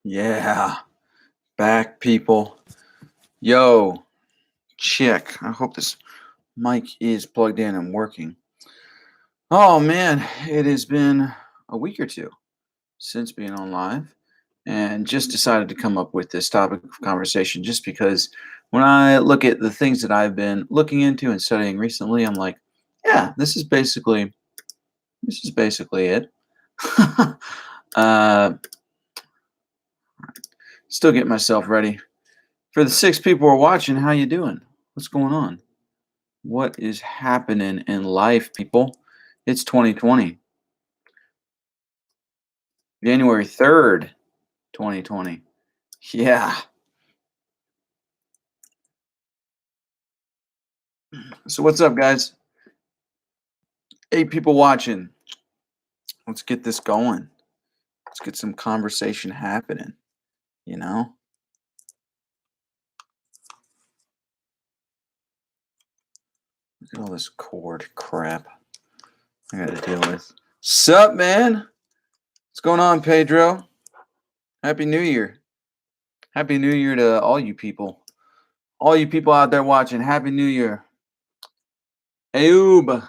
Yeah, back people. Yo, check. I hope this mic is plugged in and working. Oh man, it has been a week or two since being on live and just decided to come up with this topic of conversation just because when I look at the things that I've been looking into and studying recently, I'm like, yeah, this is basically it. uh Still getting myself ready. For the six people who are watching, how you doing? What's going on? What is happening in life, people? It's 2020, January 3rd, 2020. Yeah. So, what's up, guys? Eight people watching. Let's get this going. Let's get some conversation happening, you know? Look at all this cord crap I got to deal with. Sup, man? What's going on, Pedro? Happy New Year. Happy New Year to all you people. All you people out there watching, Happy New Year. Ayub,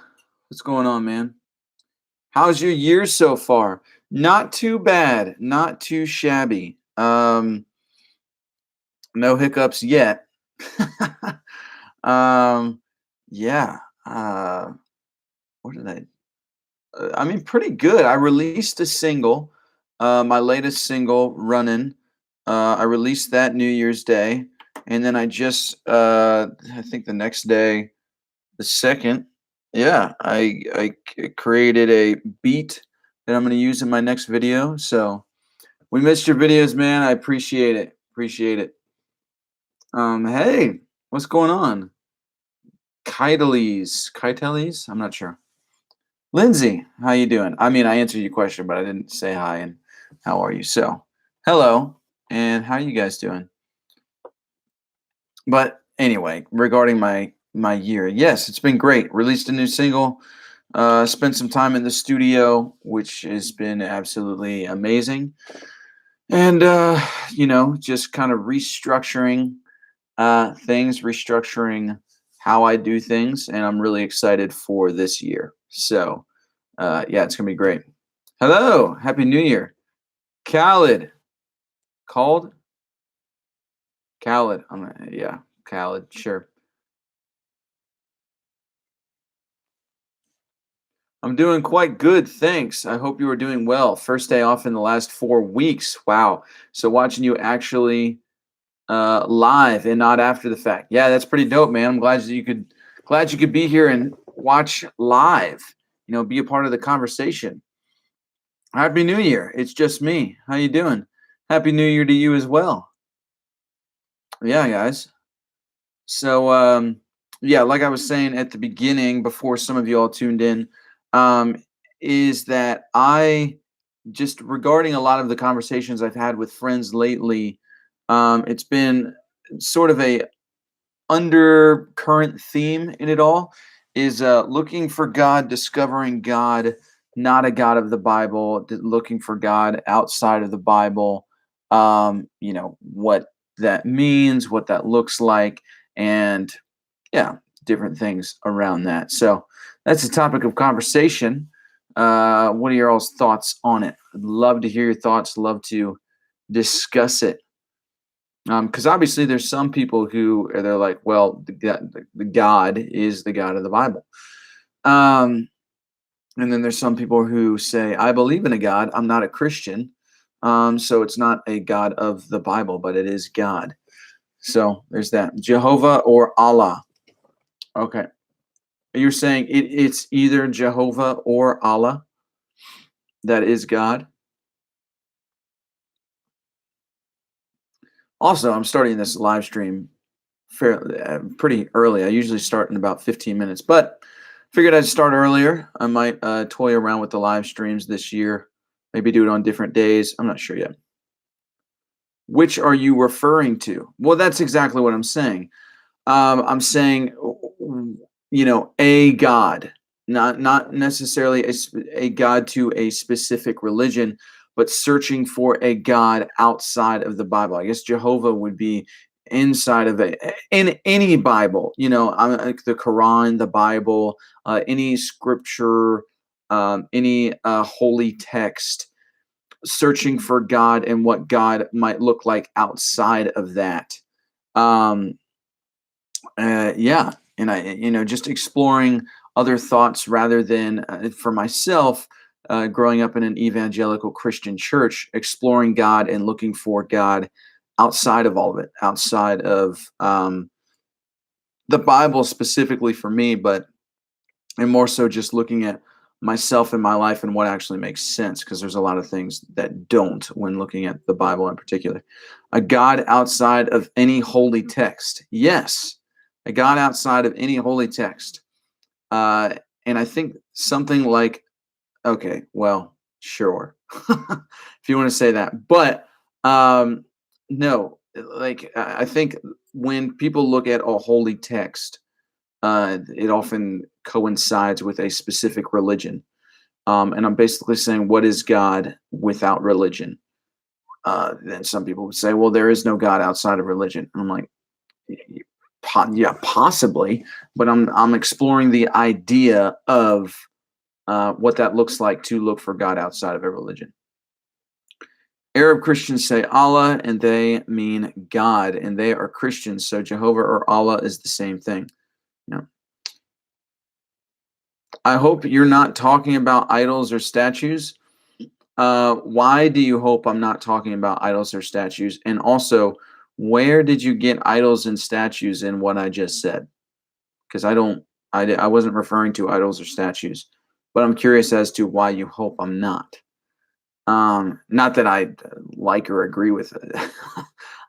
what's going on, man? How's your year so far? Not too bad, not too shabby. No hiccups yet. um, yeah. What did I mean, pretty good. I released a single, my latest single, "Running." I released that New Year's Day, and then I think the next day, the second, yeah, created a beat that I'm going to use in my next video. So we missed your videos, man. I appreciate it. Appreciate it. Hey, what's going on? Kiteles? I'm not sure. Lindsay, how you doing? I mean, I answered your question, but I didn't say hi and how are you? So, hello, and how you guys doing? But anyway, regarding my year, yes, it's been great. Released a new single, spent some time in the studio, which has been absolutely amazing. And just kind of restructuring things, restructuring how I do things, and I'm really excited for this year. So, yeah, it's gonna be great. Hello, Happy New Year, Khaled. Called Khaled. Yeah, Khaled. Sure. I'm doing quite good, thanks. I hope you are doing well. First day off in the last 4 weeks. Wow. So watching you actually live and not after the fact. Yeah, that's pretty dope, man. I'm glad you could be here and watch live. Be a part of the conversation. Happy New Year. It's just me. How you doing? Happy New Year to you as well. Yeah, guys. So yeah, like I was saying at the beginning before some of you all tuned in, um is that I just regarding a lot of the conversations I've had with friends lately, it's been sort of a undercurrent theme in it all is looking for God, discovering God, not a God of the Bible, looking for God outside of the Bible. What that means, what that looks like, and yeah, different things around that. So that's the topic of conversation. What are your all's thoughts on it? I'd love to hear your thoughts. Love to discuss it. Because obviously there's some people who they're like, well, the God is the God of the Bible. Um, and then there's some people who say, I believe in a God. I'm not a Christian. So it's not a God of the Bible, but it is God. So there's that. Jehovah or Allah. Okay. You're saying it's either Jehovah or Allah that is God. Also, I'm starting this live stream fairly pretty early. I usually start in about 15 minutes, but figured I'd start earlier. I might toy around with the live streams this year. Maybe do it on different days. I'm not sure yet. Which are you referring to? Well, that's exactly what I'm saying. I'm saying, a God, not necessarily a God to a specific religion, but searching for a God outside of the Bible. I guess Jehovah would be inside of it in any Bible, like the Quran, the Bible, any scripture, any holy text, searching for God and what God might look like outside of that. Um, yeah, and just exploring other thoughts rather than for myself. Growing up in an evangelical Christian church, exploring God and looking for God outside of all of it, outside of the Bible specifically for me, but and more so just looking at myself and my life and what actually makes sense, because there's a lot of things that don't when looking at the Bible in particular. A God outside of any holy text. Yes, a God outside of any holy text. And I think something like, okay, well, sure, if you want to say that. But no, like I think when people look at a holy text, it often coincides with a specific religion. And I'm basically saying, what is God without religion? Then some people would say, well, there is no God outside of religion. And I'm like, yeah, possibly, but I'm exploring the idea of what that looks like to look for God outside of a religion. Arab Christians say Allah and they mean God, and they are Christians, so Jehovah or Allah is the same thing. Yeah. I hope you're not talking about idols or statues. Why do you hope I'm not talking about idols or statues? And also, where did you get idols and statues in what I just said? Because I wasn't referring to idols or statues, but I'm curious as to why you hope I'm not. Not that I like or agree with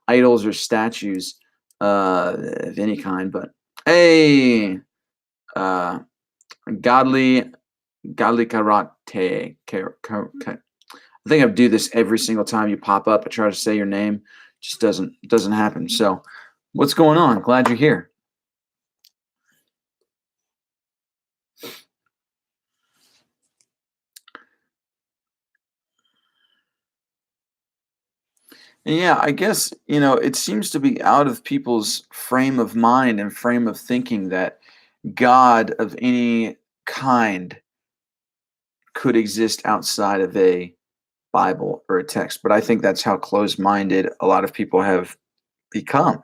idols or statues of any kind, but hey, uh, godly godly karate. I think I do this every single time you pop up. I try to say your name, just doesn't happen. So, what's going on? Glad you're here. And yeah, I guess it seems to be out of people's frame of mind and frame of thinking that God of any kind could exist outside of a Bible or a text. But I think that's how closed-minded a lot of people have become.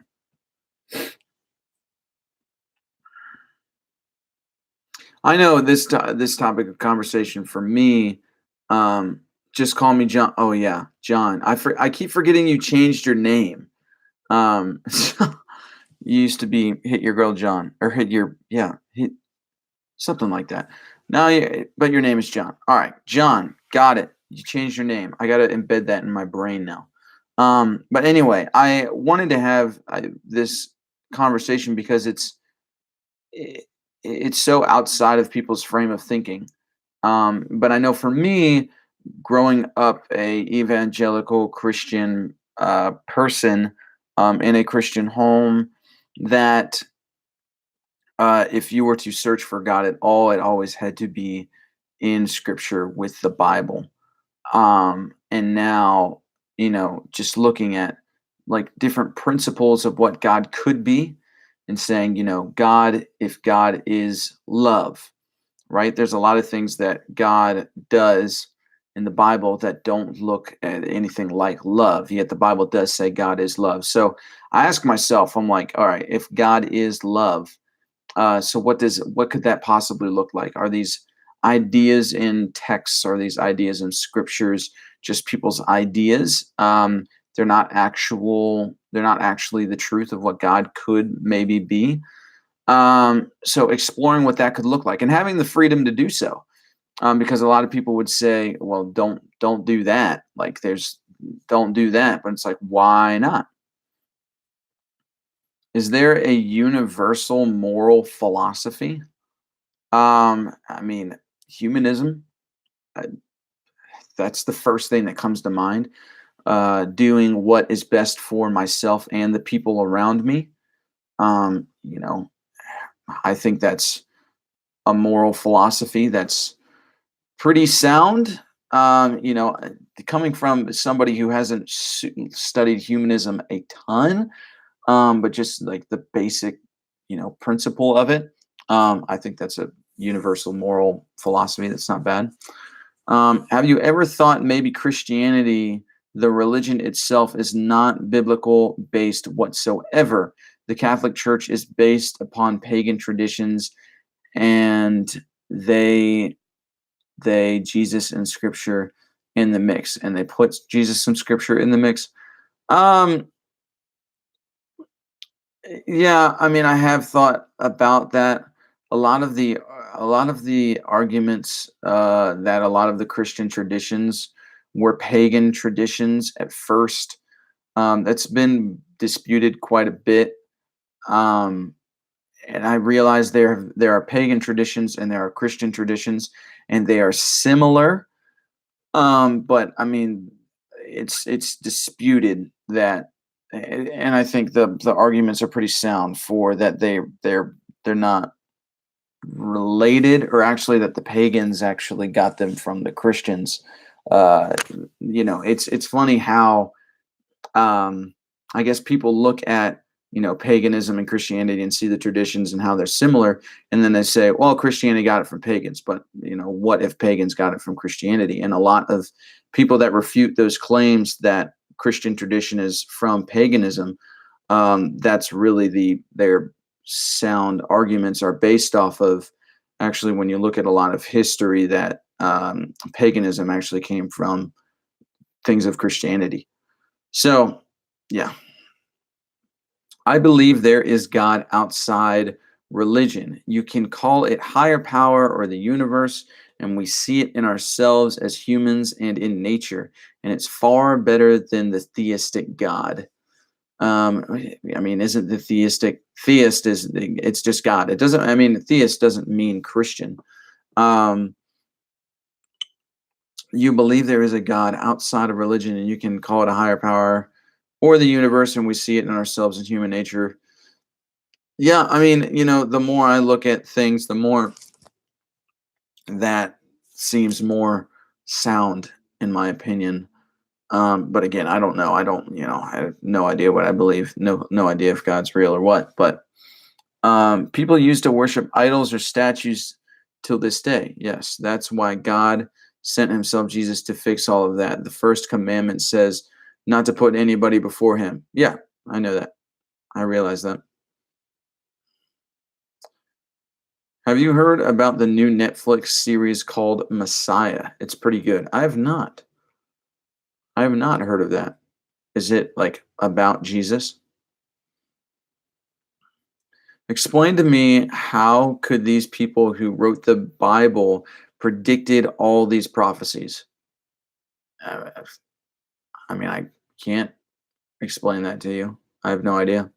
I know this topic of conversation for me, just call me John. Oh yeah, John. I keep forgetting you changed your name. You used to be Hit Your Girl John, or Hit Your, yeah, hit something like that. Now, but your name is John. All right, John. Got it. You changed your name. I got to embed that in my brain now. But anyway, I wanted to have this conversation because i- it's so outside of people's frame of thinking. But I know for me, growing up a evangelical Christian person in a Christian home, that if you were to search for God at all, it always had to be in Scripture with the Bible. And now, just looking at like different principles of what God could be and saying, God, if God is love, right? There's a lot of things that God does in the Bible that don't look at anything like love, yet the Bible does say God is love. So I ask myself, I'm like, all right, if God is love, so what could that possibly look like? Are these ideas in texts? Are these ideas in scriptures just people's ideas? They're not actual. They're not actually the truth of what God could maybe be. So exploring what that could look like and having the freedom to do so, because a lot of people would say, "Well, don't do that." Like don't do that, but it's like, why not? Is there a universal moral philosophy? I mean, humanism, uh, that's the first thing that comes to mind. Doing what is best for myself and the people around me. Um, you know, I think that's a moral philosophy that's pretty sound. you know, coming from somebody who hasn't studied humanism a ton, but just like the basic, principle of it, I think that's a universal moral philosophy that's not bad. Have you ever thought maybe Christianity, the religion itself, is not biblical based whatsoever? The Catholic Church is based upon pagan traditions, and they Jesus and Scripture in the mix, and they put Jesus and Scripture in the mix. Um, yeah, I mean, I have thought about that. A lot of the arguments that a lot of the Christian traditions were pagan traditions at first. That's been disputed quite a bit. Um, and I realize there are pagan traditions and there are Christian traditions, and they are similar. But I mean, it's disputed that, and I think the arguments are pretty sound for that they're not related, or actually that the pagans actually got them from the Christians. Uh, it's funny how, I guess, people look at, paganism and Christianity and see the traditions and how they're similar, and then they say, well, Christianity got it from pagans, but what if pagans got it from Christianity? And a lot of people that refute those claims that Christian tradition is from paganism, that's really their sound arguments are based off of, actually, when you look at a lot of history, that paganism actually came from things of Christianity. So, yeah, I believe there is God outside religion. You can call it higher power or the universe, and we see it in ourselves as humans and in nature. And it's far better than the theistic God. I mean, isn't the theist is it's just God. It doesn't. I mean, theist doesn't mean Christian. Um, you believe there is a God outside of religion, and you can call it a higher power or the universe, and we see it in ourselves and human nature. Yeah, I mean, the more I look at things, the more that seems more sound, in my opinion. But again, I don't know. I don't, I have no idea what I believe. No idea if God's real or what. But people used to worship idols or statues till this day. Yes, that's why God sent Himself, Jesus, to fix all of that. The first commandment says not to put anybody before Him. Yeah, I know that. I realize that. Have you heard about the new Netflix series called Messiah? It's pretty good. I have not. I have not heard of that. Is it like about Jesus? Explain to me, how could these people who wrote the Bible predicted all these prophecies? Uh, I mean, I can't explain that to you. I have no idea.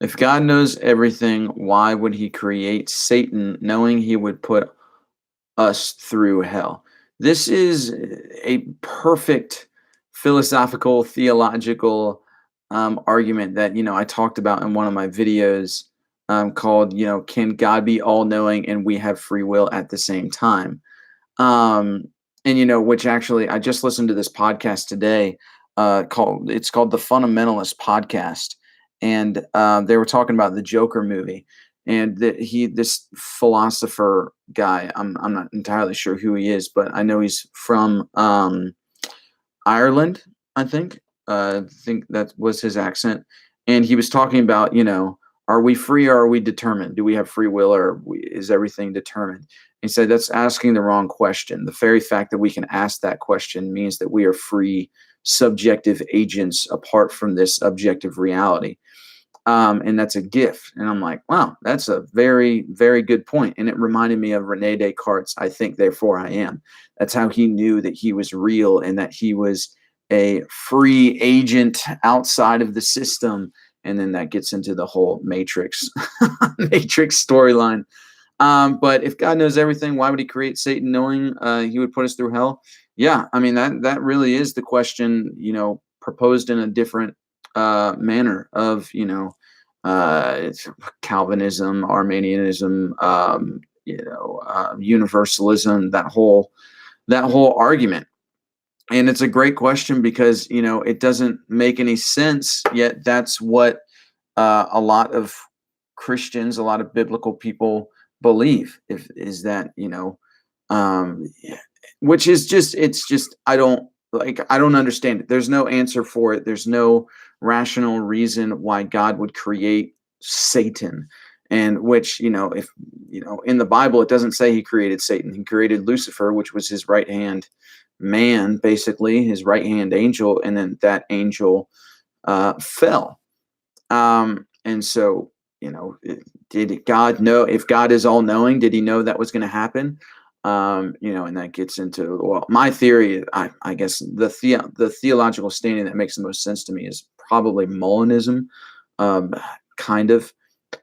If God knows everything, why would He create Satan knowing He would put us through hell? This is a perfect philosophical, theological argument that I talked about in one of my videos, called, "Can God be all knowing and we have free will at the same time?" Um, and which actually I just listened to this podcast today, called the Fundamentalist Podcast, and they were talking about the Joker movie, and that this philosopher guy, I'm not entirely sure who he is, but I know he's from Ireland, I think. I think that was his accent, and he was talking about, are we free or are we determined? Do we have free will, or is everything determined? He said that's asking the wrong question. The very fact that we can ask that question means that we are free, subjective agents apart from this objective reality. And that's a gift. And I'm like, wow, that's a very, very good point. And it reminded me of Rene Descartes' "I think, therefore I am." That's how he knew that he was real and that he was a free agent outside of the system. And then that gets into the whole Matrix Matrix storyline. But if God knows everything, why would He create Satan knowing He would put us through hell? Yeah, I mean, that really is the question, proposed in a different manner of, it's Calvinism, Arminianism, universalism, that whole argument. And it's a great question because it doesn't make any sense. Yet that's what a lot of Christians, a lot of biblical people believe. If is that yeah, which is just it's just I don't understand it. There's no answer for it. There's no rational reason why God would create Satan. And which, if in the Bible it doesn't say he created Satan. He created Lucifer, which was his right hand man, basically, his right hand angel, and then that angel fell. And so, did God know? If God is all knowing, did he know that was going to happen? And that gets into, well, my theory, I guess the theological standing that makes the most sense to me is probably Molinism, um, kind of,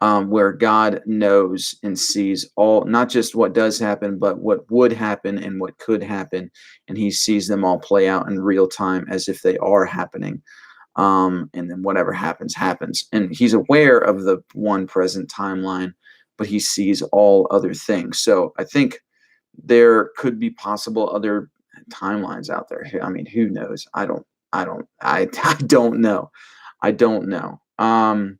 where God knows and sees all, not just what does happen, but what would happen and what could happen, and he sees them all play out in real time as if they are happening. And then whatever happens, happens. And he's aware of the one present timeline, but he sees all other things. So I think there could be possible other timelines out there. I mean, who knows? I don't know. I don't know.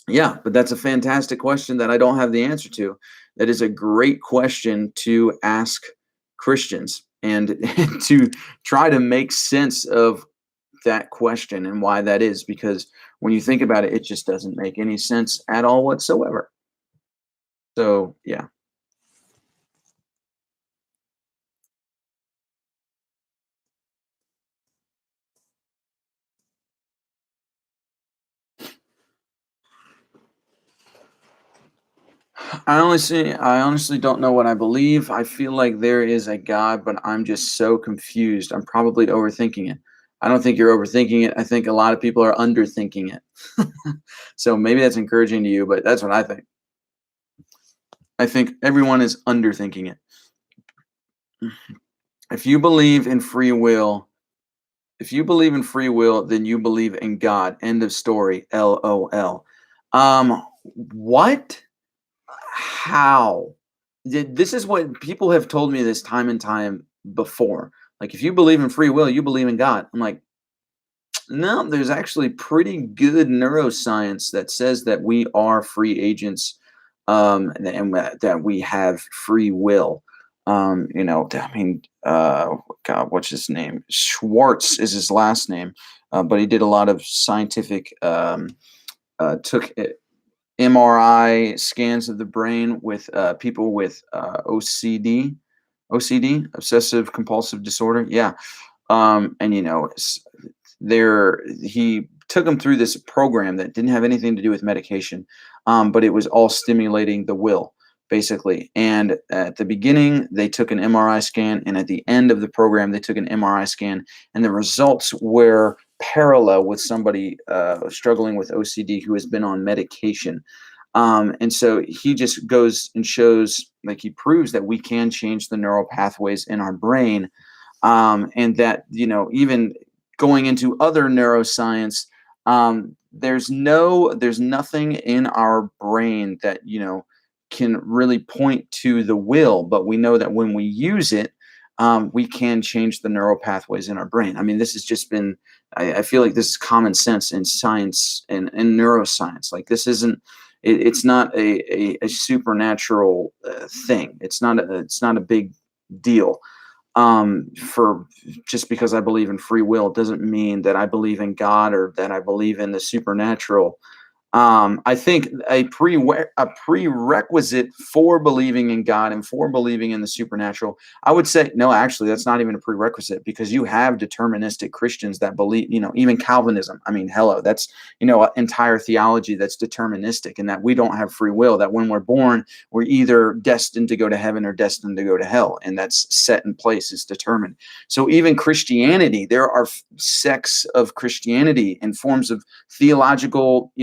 Yeah, but that's a fantastic question that I don't have the answer to. That is a great question to ask Christians and, and to try to make sense of that question and why that is, because when you think about it, it just doesn't make any sense at all whatsoever. So, yeah. I honestly don't know what I believe. I feel like there is a God, but I'm just so confused. I'm probably overthinking it. I don't think you're overthinking it. I think a lot of people are underthinking it. So maybe that's encouraging to you, but that's what I think. I think everyone is underthinking it. If you believe in free will, if you believe in free will, then you believe in God. End of story. LOL. What? How? This is what people have told me this time and time before. Like, if you believe in free will, you believe in God. I'm like, no, there's actually pretty good neuroscience that says that we are free agents, and that we have free will. I mean, God, what's his name? Schwartz is his last name, but he did a lot of scientific, took MRI scans of the brain with people with OCD, obsessive compulsive disorder. Yeah. And there he took them through this program that didn't have anything to do with medication, but it was all stimulating the will, basically. And at the beginning they took an MRI scan, and at the end of the program they took an MRI scan, and the results were parallel with somebody struggling with OCD who has been on medication. And so he just goes and shows, like, he proves that we can change the neural pathways in our brain, and that, even going into other neuroscience, there's nothing in our brain that can really point to the will, but we know that when we use it, we can change the neural pathways in our brain. I mean, this has just been, I feel like this is common sense in science and in neuroscience. Like, this isn't, it's not a supernatural thing. It's not a big deal. For Just because I believe in free will doesn't mean that I believe in God or that I believe in the supernatural. I think a prerequisite for believing in God and for believing in the supernatural, I would say, no, actually, that's not even a prerequisite, because you have deterministic Christians that believe, even Calvinism. I mean, hello, that's, an entire theology that's deterministic, and that we don't have free will, that when we're born, we're either destined to go to heaven or destined to go to hell, and that's set in place, it's determined. So even Christianity, there are sects of Christianity and forms of theological,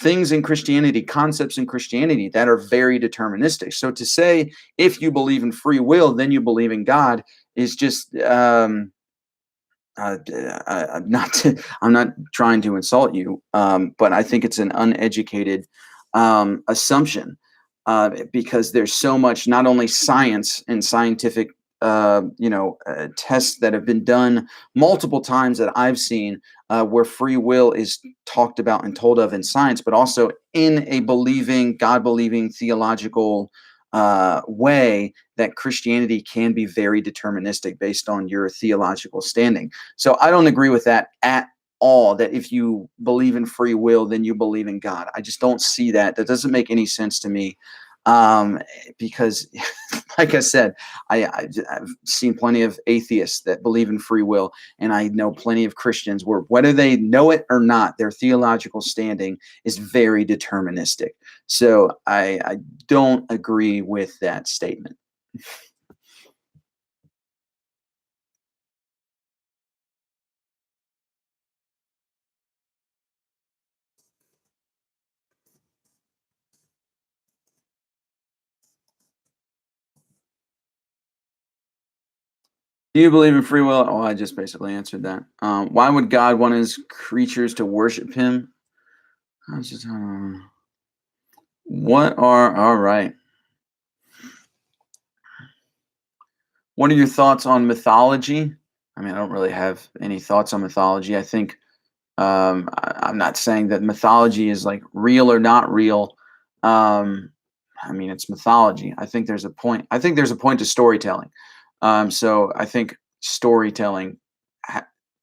things in Christianity, concepts in Christianity that are very deterministic. So to say, if you believe in free will, then you believe in God, is just, I'm not trying to insult you, but I think it's an uneducated assumption. because there's so much, not only science and scientific tests that have been done multiple times that I've seen, where free will is talked about and told of in science, but also in a believing, God believing theological way, that Christianity can be very deterministic based on your theological standing. So I don't agree with that at all, that if you believe in free will, then you believe in God. I just don't see that. That doesn't make any sense to me. Um, because, like I said, I've seen plenty of atheists that believe in free will, and I know plenty of Christians where, whether they know it or not, their theological standing is very deterministic. So I don't agree with that statement. Do you believe in free will? Oh, I just basically answered that. Why would God want his creatures to worship him? I was just, what are, all right. What are your thoughts on mythology? I mean, I don't really have any thoughts on mythology. I think I'm not saying that mythology is like real or not real. Um, I mean, it's mythology. I think there's a point. I think there's a point to storytelling. So I think storytelling,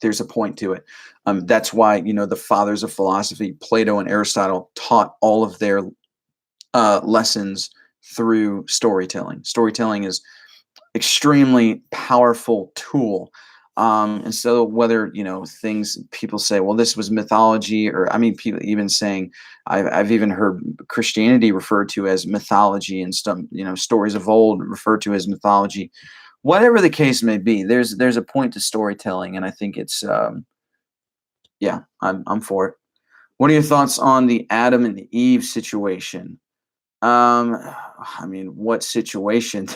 there's a point to it. That's why, the fathers of philosophy, Plato and Aristotle, taught all of their lessons through storytelling. Storytelling is extremely powerful tool. And so whether, things people say, well, this was mythology, or I mean, people even saying, I've even heard Christianity referred to as mythology, and some, stories of old referred to as mythology. Whatever the case may be, there's a point to storytelling, and I think it's yeah, I'm for it. What are your thoughts on the Adam and Eve situation? Um, I mean, what situation?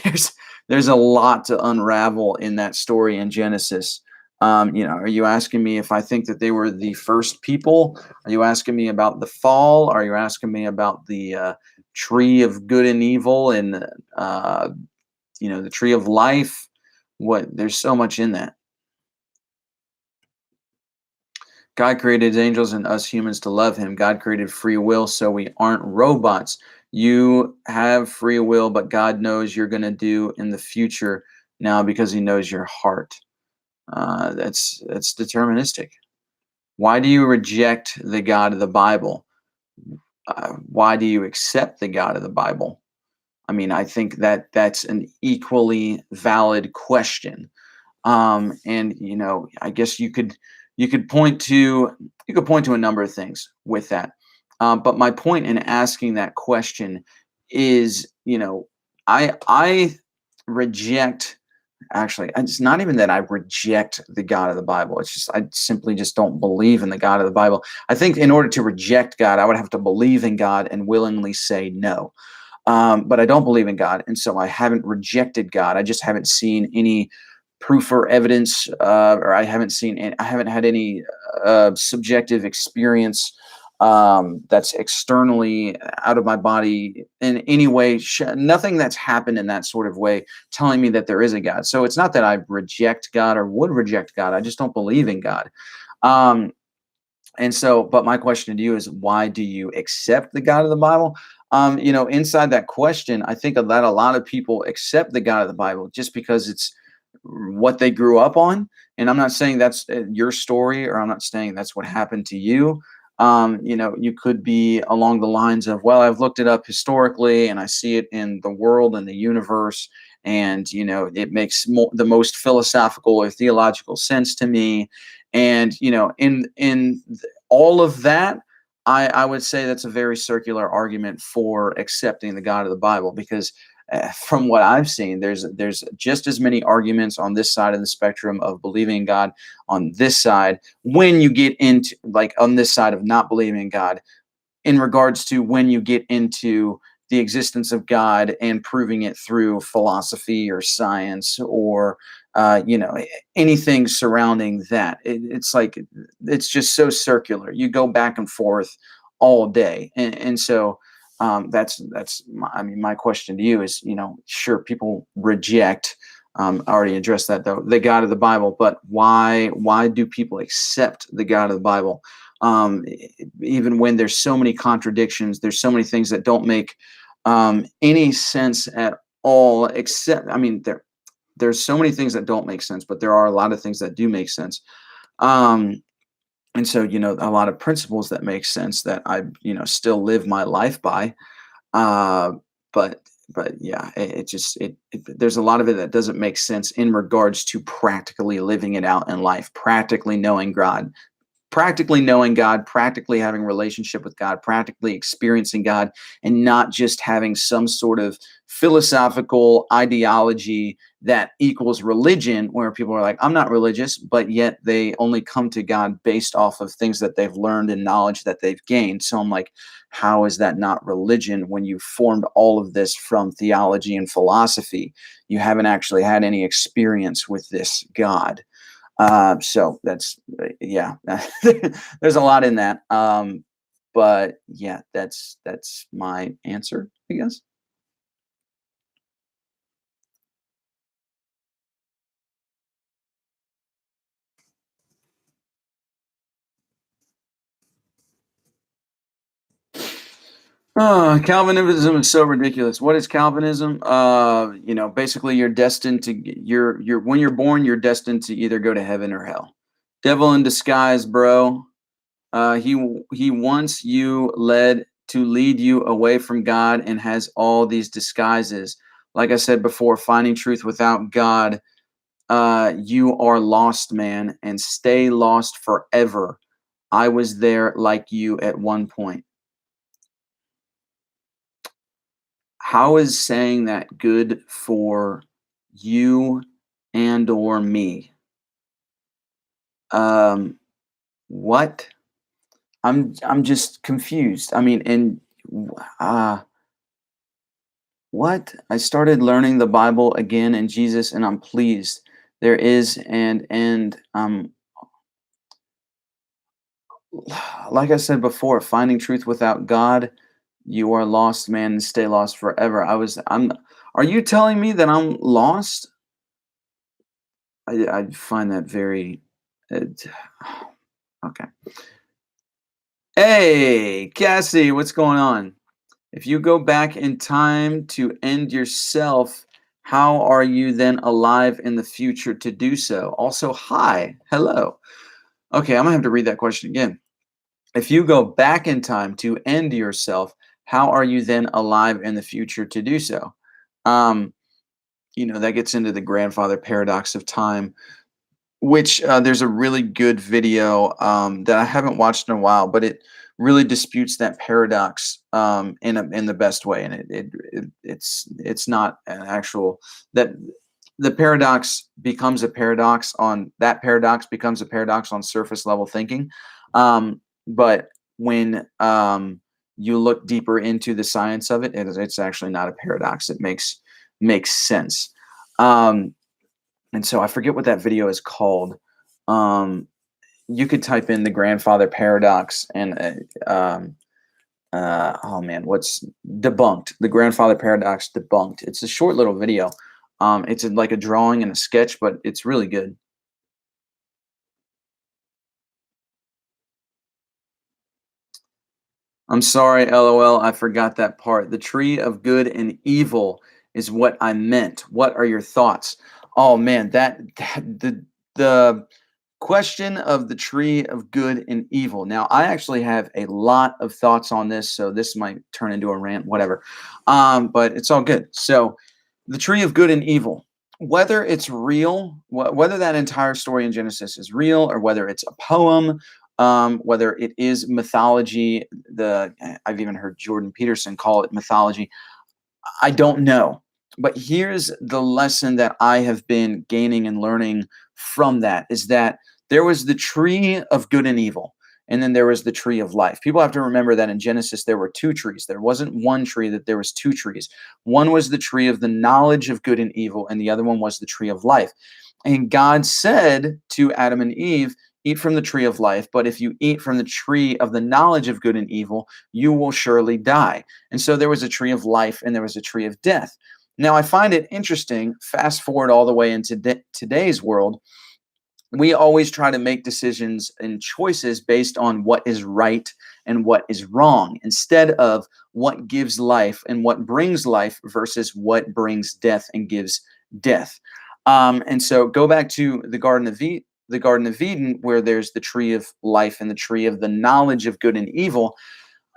There's a lot to unravel in that story in Genesis. Are you asking me if I think that they were the first people? Are you asking me about the fall? Are you asking me about the tree of good and evil, and the tree of life? What? There's so much in that. God created his angels and us humans to love him. God created free will, so we aren't robots. You have free will, but God knows you're going to do in the future now because he knows your heart. That's deterministic. Why do you reject the God of the Bible? Why do you accept the God of the Bible? I mean, I think that that's an equally valid question. And I guess you could point to a number of things with that. But my point in asking that question is, I reject. Actually, it's not even that I reject the God of the Bible. It's just I simply just don't believe in the God of the Bible. I think in order to reject God, I would have to believe in God and willingly say no. But I don't believe in God, and so I haven't rejected God. I just haven't seen any proof or evidence, or I haven't had any subjective experience that's externally out of my body in any way. Nothing that's happened in that sort of way telling me that there is a God. So it's not that I reject God or would reject God. I just don't believe in God. Um, and so, but my question to you is, why do you accept the God of the Bible? Inside that question, I think that a lot of people accept the God of the Bible just because it's what they grew up on. And I'm not saying that's your story, or I'm not saying that's what happened to you. You could be along the lines of, well, I've looked it up historically and I see it in the world and the universe. And, it makes the most philosophical or theological sense to me. And, all of that, I would say that's a very circular argument for accepting the God of the Bible, because from what I've seen, there's just as many arguments on this side of the spectrum of believing in God on this side, when you get into, like, on this side of not believing in God, in regards to when you get into the existence of God and proving it through philosophy or science, or anything surrounding that. It's like, it's just so circular. You go back and forth all day, and so That's my, I mean, my question to you is, sure, people reject. I already addressed that though, the God of the Bible, but why do people accept the God of the Bible? Even when there's so many contradictions, there's so many things that don't make any sense at all. Except, I mean, there's so many things that don't make sense, but there are a lot of things that do make sense. Um, and so, a lot of principles that make sense that I, still live my life by. Uh, but yeah, it just there's a lot of it that doesn't make sense in regards to practically living it out in life, practically knowing God, practically having a relationship with God, practically experiencing God, and not just having some sort of philosophical ideology that equals religion, where people are like, I'm not religious, but yet they only come to God based off of things that they've learned and knowledge that they've gained. So I'm like, how is that not religion when you formed all of this from theology and philosophy? You haven't actually had any experience with this God. So that's yeah, there's a lot in that. But yeah, that's my answer, I guess. Calvinism is so ridiculous. What is Calvinism? Basically you're destined to you're when you're born, you're destined to either go to heaven or hell. Devil in disguise, bro. He wants you led to lead you away from God and has all these disguises. Like I said before, finding truth without God, you are lost, man, and stay lost forever. I was there like you at one point. How is saying that good for you and or me? Um, what? I'm just confused. I mean, and uh what? I started learning the Bible again in Jesus, and I'm pleased. There is and like I said before, finding truth without God, you are lost, man, and stay lost forever. I'm. Are you telling me that I'm lost? I find that very. It, okay. Hey, Cassie, what's going on? If you go back in time to end yourself, how are you then alive in the future to do so? Also, hi, hello. Okay, I'm gonna have to read that question again. If you go back in time to end yourself, how are you then alive in the future to do so? Um, that gets into the grandfather paradox of time, which there's a really good video that I haven't watched in a while, but it really disputes that paradox in the best way, and it's not an actual that the paradox becomes a paradox on that paradox becomes a paradox on surface level thinking, but when you look deeper into the science of it's actually not a paradox. It makes sense. Um, and so I forget what that video is called. Um, you could type in the grandfather paradox and oh man, what's debunked? The grandfather paradox debunked. It's a short little video. It's like a drawing and a sketch, but it's really good. I'm sorry, LOL. I forgot that part. The tree of good and evil is what I meant. What are your thoughts? Oh man, the question of the tree of good and evil. Now, I actually have a lot of thoughts on this, so this might turn into a rant, whatever. But it's all good. So, the tree of good and evil, whether it's real, whether that entire story in Genesis is real or whether it's a poem, whether it is mythology, I've even heard Jordan Peterson call it mythology. I don't know. But here's the lesson that I have been gaining and learning from that is that there was the tree of good and evil, and then there was the tree of life. People have to remember that in Genesis there were two trees. There wasn't one tree, that there was two trees. One was the tree of the knowledge of good and evil, and the other one was the tree of life. And God said to Adam and Eve, eat from the tree of life, but if you eat from the tree of the knowledge of good and evil, you will surely die. And so there was a tree of life and there was a tree of death. Now, I find it interesting, fast forward all the way into today's world, we always try to make decisions and choices based on what is right and what is wrong instead of what gives life and what brings life versus what brings death and gives death. And so go back to the Garden of Eden, where there's the tree of life and the tree of the knowledge of good and evil.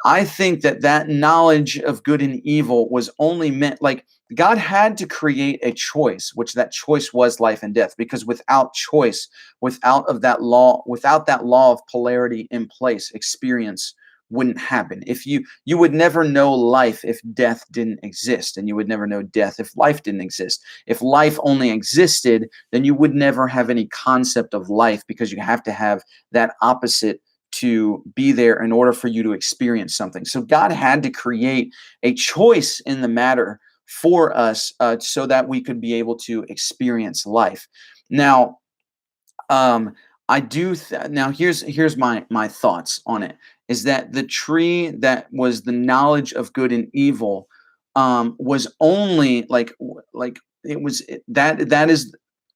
I think that that knowledge of good and evil was only meant, like, God had to create a choice, which that choice was life and death, because without choice, without that law of polarity in place, experience wouldn't happen. If you would never know life if death didn't exist, and you would never know death if life didn't exist. If life only existed, then you would never have any concept of life, because you have to have that opposite to be there in order for you to experience something. So God had to create a choice in the matter for us, so that we could be able to experience life. Now, um, now here's my thoughts on it. Is that the tree that was the knowledge of good and evil, was only like it was that is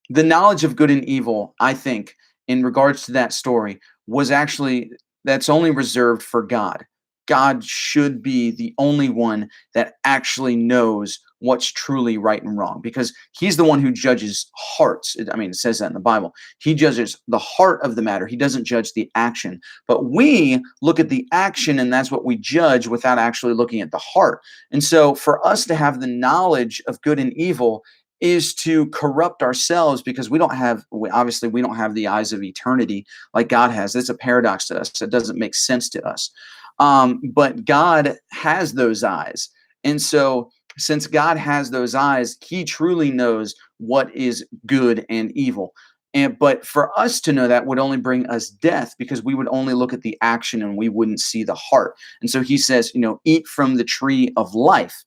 the knowledge of good and evil, I think, in regards to that story, was actually that's only reserved for God. God should be the only one that actually knows what's truly right and wrong, because he's the one who judges hearts. I mean, it says that in the Bible. He judges the heart of the matter. He doesn't judge the action. But we look at the action, and that's what we judge without actually looking at the heart. And so for us to have the knowledge of good and evil is to corrupt ourselves, because obviously we don't have the eyes of eternity like God has. That's a paradox to us. It doesn't make sense to us. But God has those eyes. And so since God has those eyes, he truly knows what is good and evil. But for us to know that would only bring us death, because we would only look at the action and we wouldn't see the heart. And so he says, eat from the tree of life.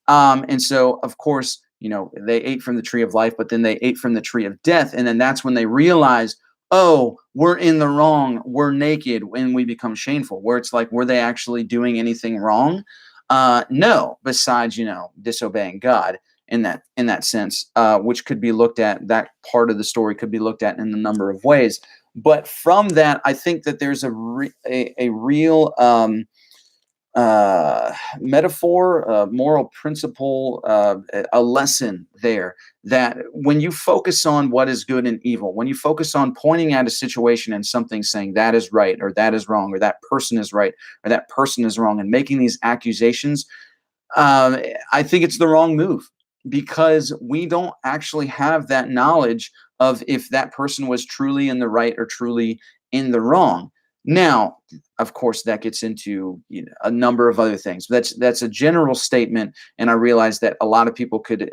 And so, of course, they ate from the tree of life, but then they ate from the tree of death. And then that's when they realize, oh, we're in the wrong. We're naked, and we become shameful. Where it's like, were they actually doing anything wrong? No, besides, disobeying God in that sense, which could be looked at, that part of the story could be looked at in a number of ways. But from that, I think that there's a real metaphor, moral principle, a lesson there, that when you focus on what is good and evil, when you focus on pointing at a situation and something, saying that is right or that is wrong, or that person is right or that person is wrong, and making these accusations, um, I think it's the wrong move, because we don't actually have that knowledge of if that person was truly in the right or truly in the wrong. Now, of course, that gets into a number of other things. That's a general statement, and I realize that a lot of people could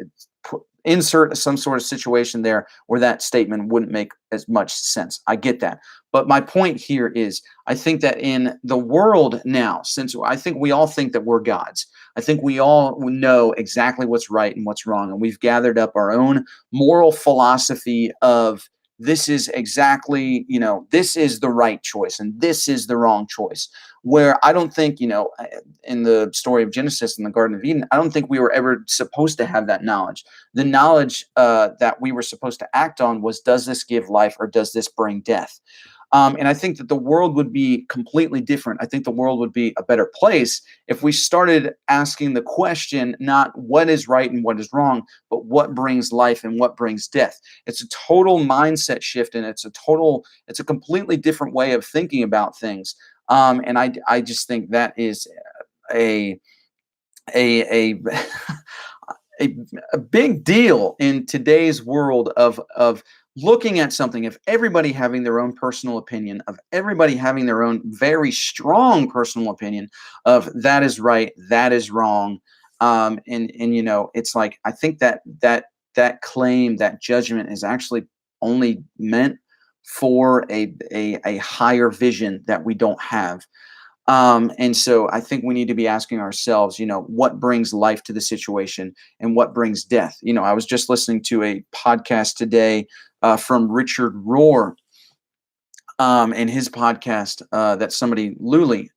insert some sort of situation there where that statement wouldn't make as much sense. I get that. But my point here is, I think that in the world now, since I think we all think that we're gods, I think we all know exactly what's right and what's wrong. And we've gathered up our own moral philosophy of, this is exactly, this is the right choice and this is the wrong choice. Where I don't think, in the story of Genesis in the Garden of Eden, I don't think we were ever supposed to have that knowledge. The knowledge that we were supposed to act on was, does this give life or does this bring death? And I think that the world would be completely different. I think the world would be a better place if we started asking the question, not what is right and what is wrong, but what brings life and what brings death. It's a total mindset shift, and it's a completely different way of thinking about things. And I just think that is a a a a big deal in today's world of looking at something, of everybody having their own personal opinion, of everybody having their own very strong personal opinion of that is right, that is wrong. And it's like, I think that claim, that judgment, is actually only meant for a higher vision that we don't have. And so I think we need to be asking ourselves, what brings life to the situation and what brings death? I was just listening to a podcast today from Richard Rohr, in his podcast, that somebody, Luli,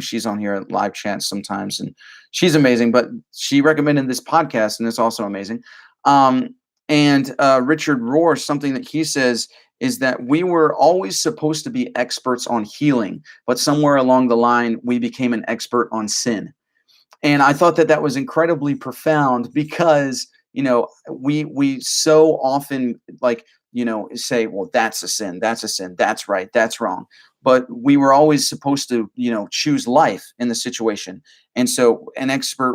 she's on here at live chats sometimes, and she's amazing. But she recommended this podcast, and it's also amazing. Um, and Richard Rohr, something that he says is that we were always supposed to be experts on healing, but somewhere along the line, we became an expert on sin. And I thought that that was incredibly profound because we so often, like, say, well, that's a sin, that's a sin, that's right, that's wrong. But we were always supposed to choose life in the situation. And so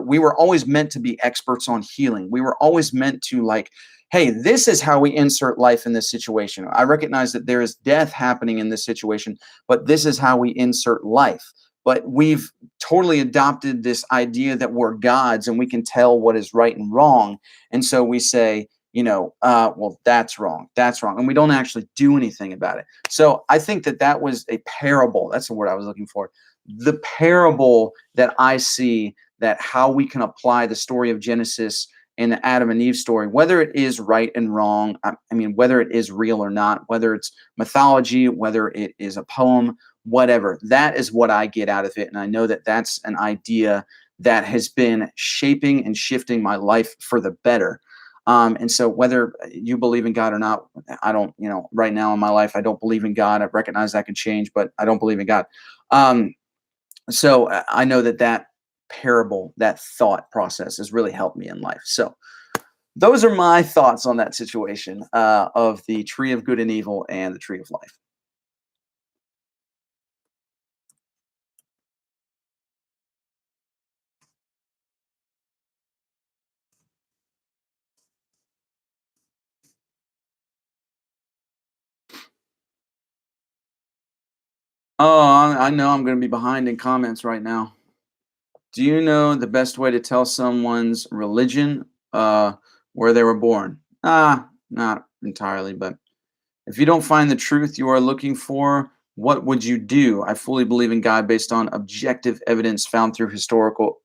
we were always meant to be experts on healing. We were always meant to, like, hey, this is how we insert life in this situation. I recognize that there is death happening in this situation, but this is how we insert life. But we've totally adopted this idea that we're gods and we can tell what is right and wrong. And so we say, well, that's wrong, that's wrong. And we don't actually do anything about it. So I think that that was a parable. That's the word I was looking for. The parable that I see, that how we can apply the story of Genesis and the Adam and Eve story, whether it is right and wrong, I mean, whether it is real or not, whether it's mythology, whether it is a poem, whatever. That is what I get out of it. And I know that that's an idea that has been shaping and shifting my life for the better. And so whether you believe in God or not, I don't, right now in my life, I don't believe in God. I recognize that can change, but I don't believe in God. So I know that that parable, that thought process has really helped me in life. So those are my thoughts on that situation, of the tree of good and evil and the tree of life. Oh, I know I'm going to be behind in comments right now. Do you know the best way to tell someone's religion, where they were born? Not entirely, but if you don't find the truth you are looking for, what would you do? I fully believe in God based on objective evidence found through historical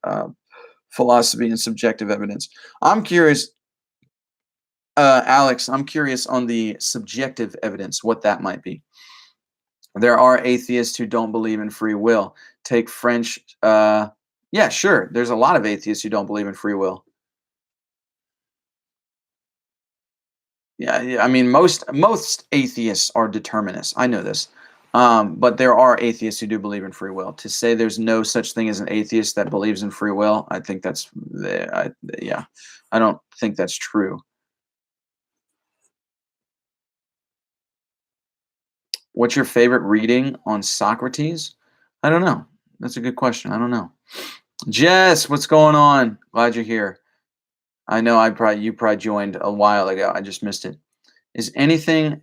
philosophy and subjective evidence. I'm curious, Alex, I'm curious on the subjective evidence, what that might be. There are atheists who don't believe in free will. Take French. Yeah, sure. There's a lot of atheists who don't believe in free will. Yeah, yeah. I mean, most atheists are determinists. I know this, but there are atheists who do believe in free will. To say there's no such thing as an atheist that believes in free will, I think that's, yeah, I don't think that's true. What's your favorite reading on Socrates? I don't know. That's a good question. I don't know. Jess, what's going on? Glad you're here. I know you probably joined a while ago. I just missed it. Is anything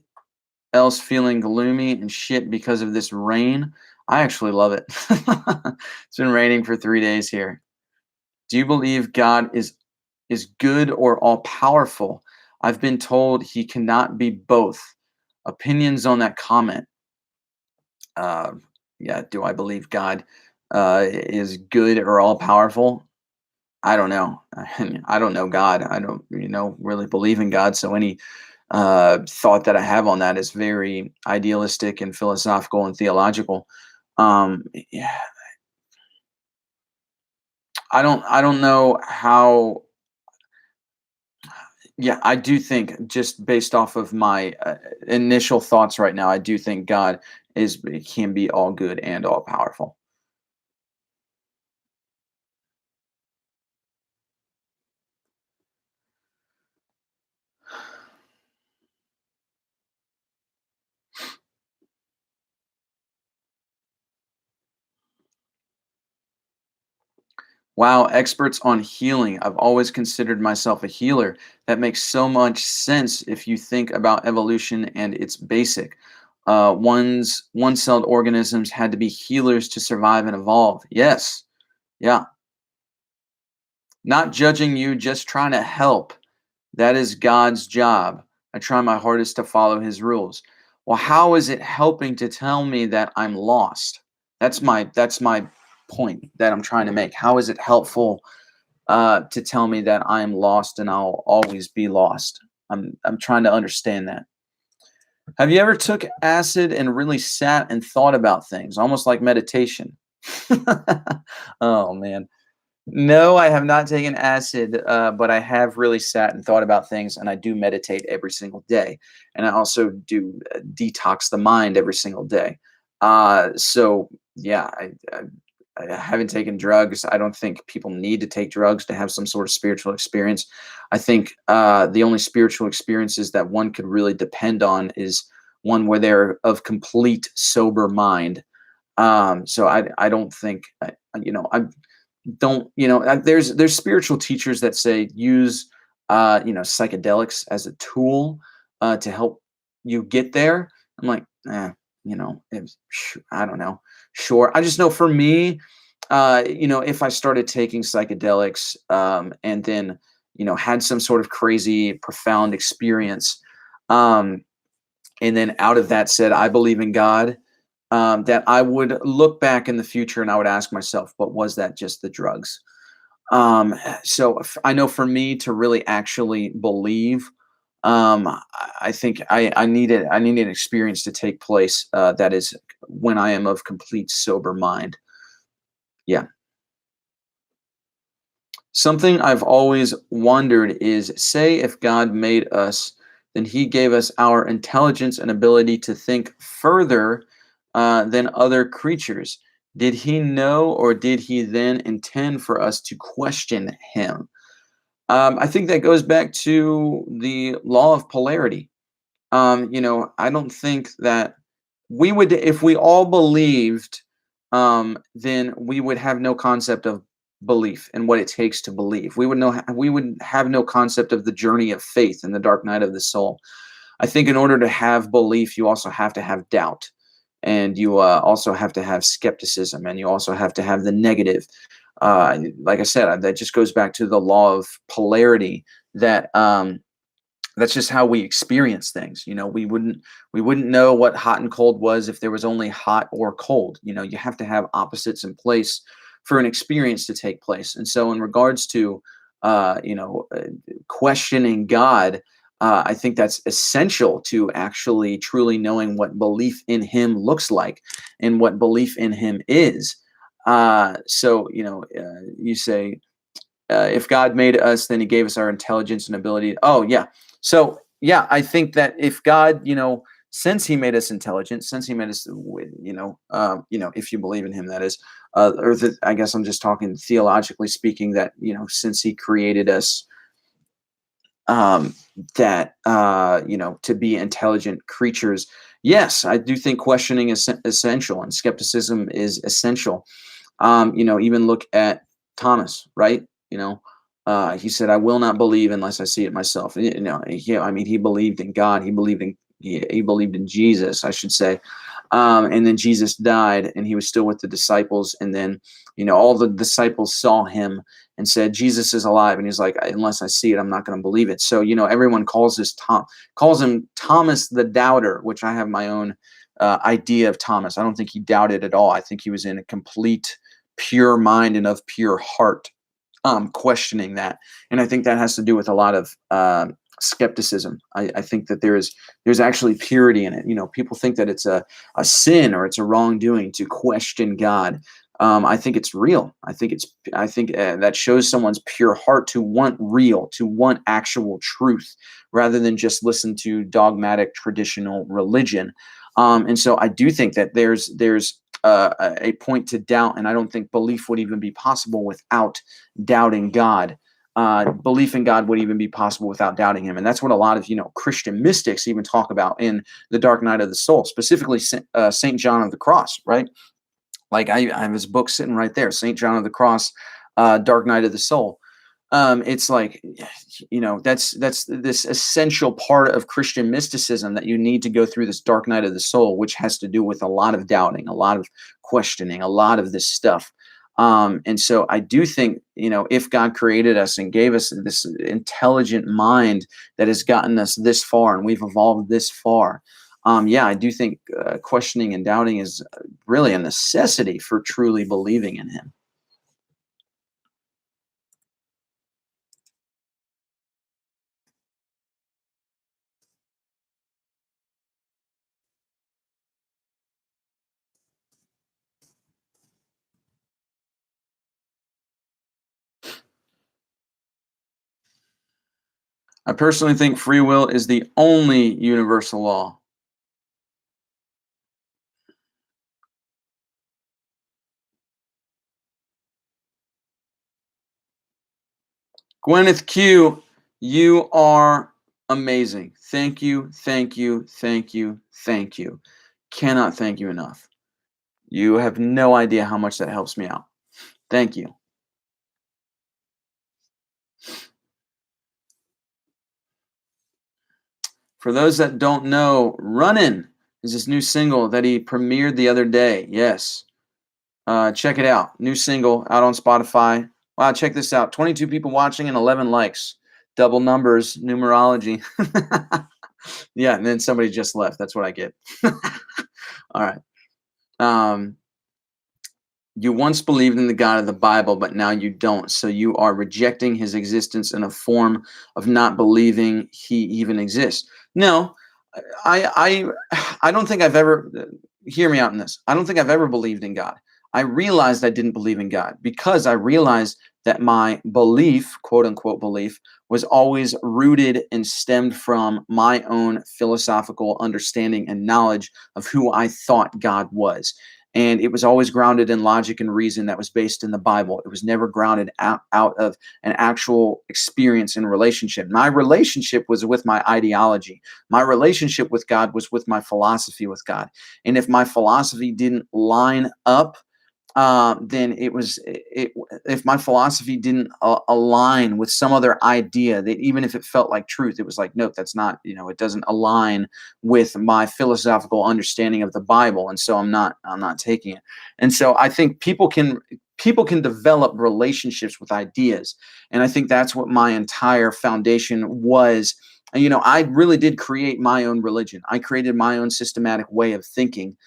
else feeling gloomy and shit because of this rain? I actually love it. It's been raining for 3 days here. Do you believe God is good or all powerful? I've been told he cannot be both. Opinions on that comment. Uh, yeah, do I believe God is good or all powerful? I don't know. I don't know God. I don't, really believe in God. So any thought that I have on that is very idealistic and philosophical and theological. Yeah, I don't know how. Yeah, I do think, just based off of my initial thoughts right now, I do think God can be all good and all powerful. Wow, experts on healing. I've always considered myself a healer. That makes so much sense if you think about evolution and its basic. One-celled organisms had to be healers to survive and evolve. Yes, yeah. Not judging you, just trying to help. That is God's job. I try my hardest to follow his rules. Well, how is it helping to tell me that I'm lost? That's my point that I'm trying to make. How is it helpful to tell me that I'm lost and I'll always be lost? I'm trying to understand that. Have you ever took acid and really sat and thought about things, almost like meditation? Oh man. No, I have not taken acid, but I have really sat and thought about things, and I do meditate every single day, and I also do detox the mind every single day. So yeah, I haven't taken drugs. I don't think people need to take drugs to have some sort of spiritual experience. I think the only spiritual experiences that one could really depend on is one where they're of complete sober mind. So I don't think I don't there's spiritual teachers that say use psychedelics as a tool to help you get there. I'm like, I don't know. Sure, I just know for me, if I started taking psychedelics, and then had some sort of crazy profound experience, um and then out of that said I believe in God, that I would look back in the future and I would ask myself, but was that just the drugs? I know for me to really actually believe, I think I need an experience to take place, that is when I am of complete sober mind. Yeah. Something I've always wondered is, say if God made us, then he gave us our intelligence and ability to think further than other creatures. Did he know, or did he then intend for us to question him? I think that goes back to the law of polarity. I don't think that we would, if we all believed, then we would have no concept of belief and what it takes to believe. We would have no concept of the journey of faith and the dark night of the soul. I think in order to have belief, you also have to have doubt, and you also have to have skepticism, and you also have to have the negative. Like I said, that just goes back to the law of polarity. That's just how we experience things. We wouldn't know what hot and cold was if there was only hot or cold. You have to have opposites in place for an experience to take place. And so in regards to questioning God, I think that's essential to actually truly knowing what belief in him looks like and what belief in him is. You say, if God made us, then he gave us our intelligence and ability. Oh, yeah. So, yeah, I think that if God, since he made us intelligent, since he made us, if you believe in him, that is, I guess I'm just talking theologically speaking, that, since he created us, um, to be intelligent creatures, yes, I do think questioning is essential and skepticism is essential. Even look at Thomas, right? He said, "I will not believe unless I see it myself." I mean, he believed in God. He believed in Jesus, I should say. And then Jesus died, and he was still with the disciples. And then, all the disciples saw him and said, "Jesus is alive." And he's like, "Unless I see it, I'm not going to believe it." So, everyone calls him Thomas the Doubter, which I have my own idea of Thomas. I don't think he doubted at all. I think he was in a complete pure mind and of pure heart, questioning that. And I think that has to do with a lot of skepticism. I think that there's actually purity in it. People think that it's a sin or it's a wrongdoing to question God. I think it's real. I think that shows someone's pure heart to want real, to want actual truth, rather than just listen to dogmatic traditional religion. And so I do think that there's a point to doubt, and I don't think belief would even be possible without doubting God. Belief in God would even be possible without doubting him. And that's what a lot of, Christian mystics even talk about in The Dark Night of the Soul, specifically St. John of the Cross, right? Like I have his book sitting right there, St. John of the Cross, Dark Night of the Soul. It's like, that's this essential part of Christian mysticism, that you need to go through this dark night of the soul, which has to do with a lot of doubting, a lot of questioning, a lot of this stuff. And so I do think, if God created us and gave us this intelligent mind that has gotten us this far and we've evolved this far, yeah, I do think questioning and doubting is really a necessity for truly believing in him. I personally think free will is the only universal law. Gwyneth Q, you are amazing. Thank you, thank you, thank you, thank you. Cannot thank you enough. You have no idea how much that helps me out. Thank you. For those that don't know, Runnin' is his new single that he premiered the other day. Yes. Check it out. New single out on Spotify. Wow, check this out. 22 people watching and 11 likes. Double numbers, numerology. Yeah, and then somebody just left. That's what I get. All right. Um, you once believed in the God of the Bible, but now you don't. So you are rejecting his existence in a form of not believing he even exists. No, I don't think I've ever hear me out in this. I don't think I've ever believed in God. I realized I didn't believe in God because I realized that my belief, quote unquote belief, was always rooted and stemmed from my own philosophical understanding and knowledge of who I thought God was. And it was always grounded in logic and reason that was based in the Bible. It was never grounded out of an actual experience and relationship. My relationship was with my ideology. My relationship with God was with my philosophy with God. And if my philosophy didn't line up, then if my philosophy didn't align with some other idea, that even if it felt like truth, it was like, nope, that's not, it doesn't align with my philosophical understanding of the Bible, and so I'm not taking it. And so I think people can develop relationships with ideas, and I think that's what my entire foundation was. I really did create my own religion. I created my own systematic way of thinking,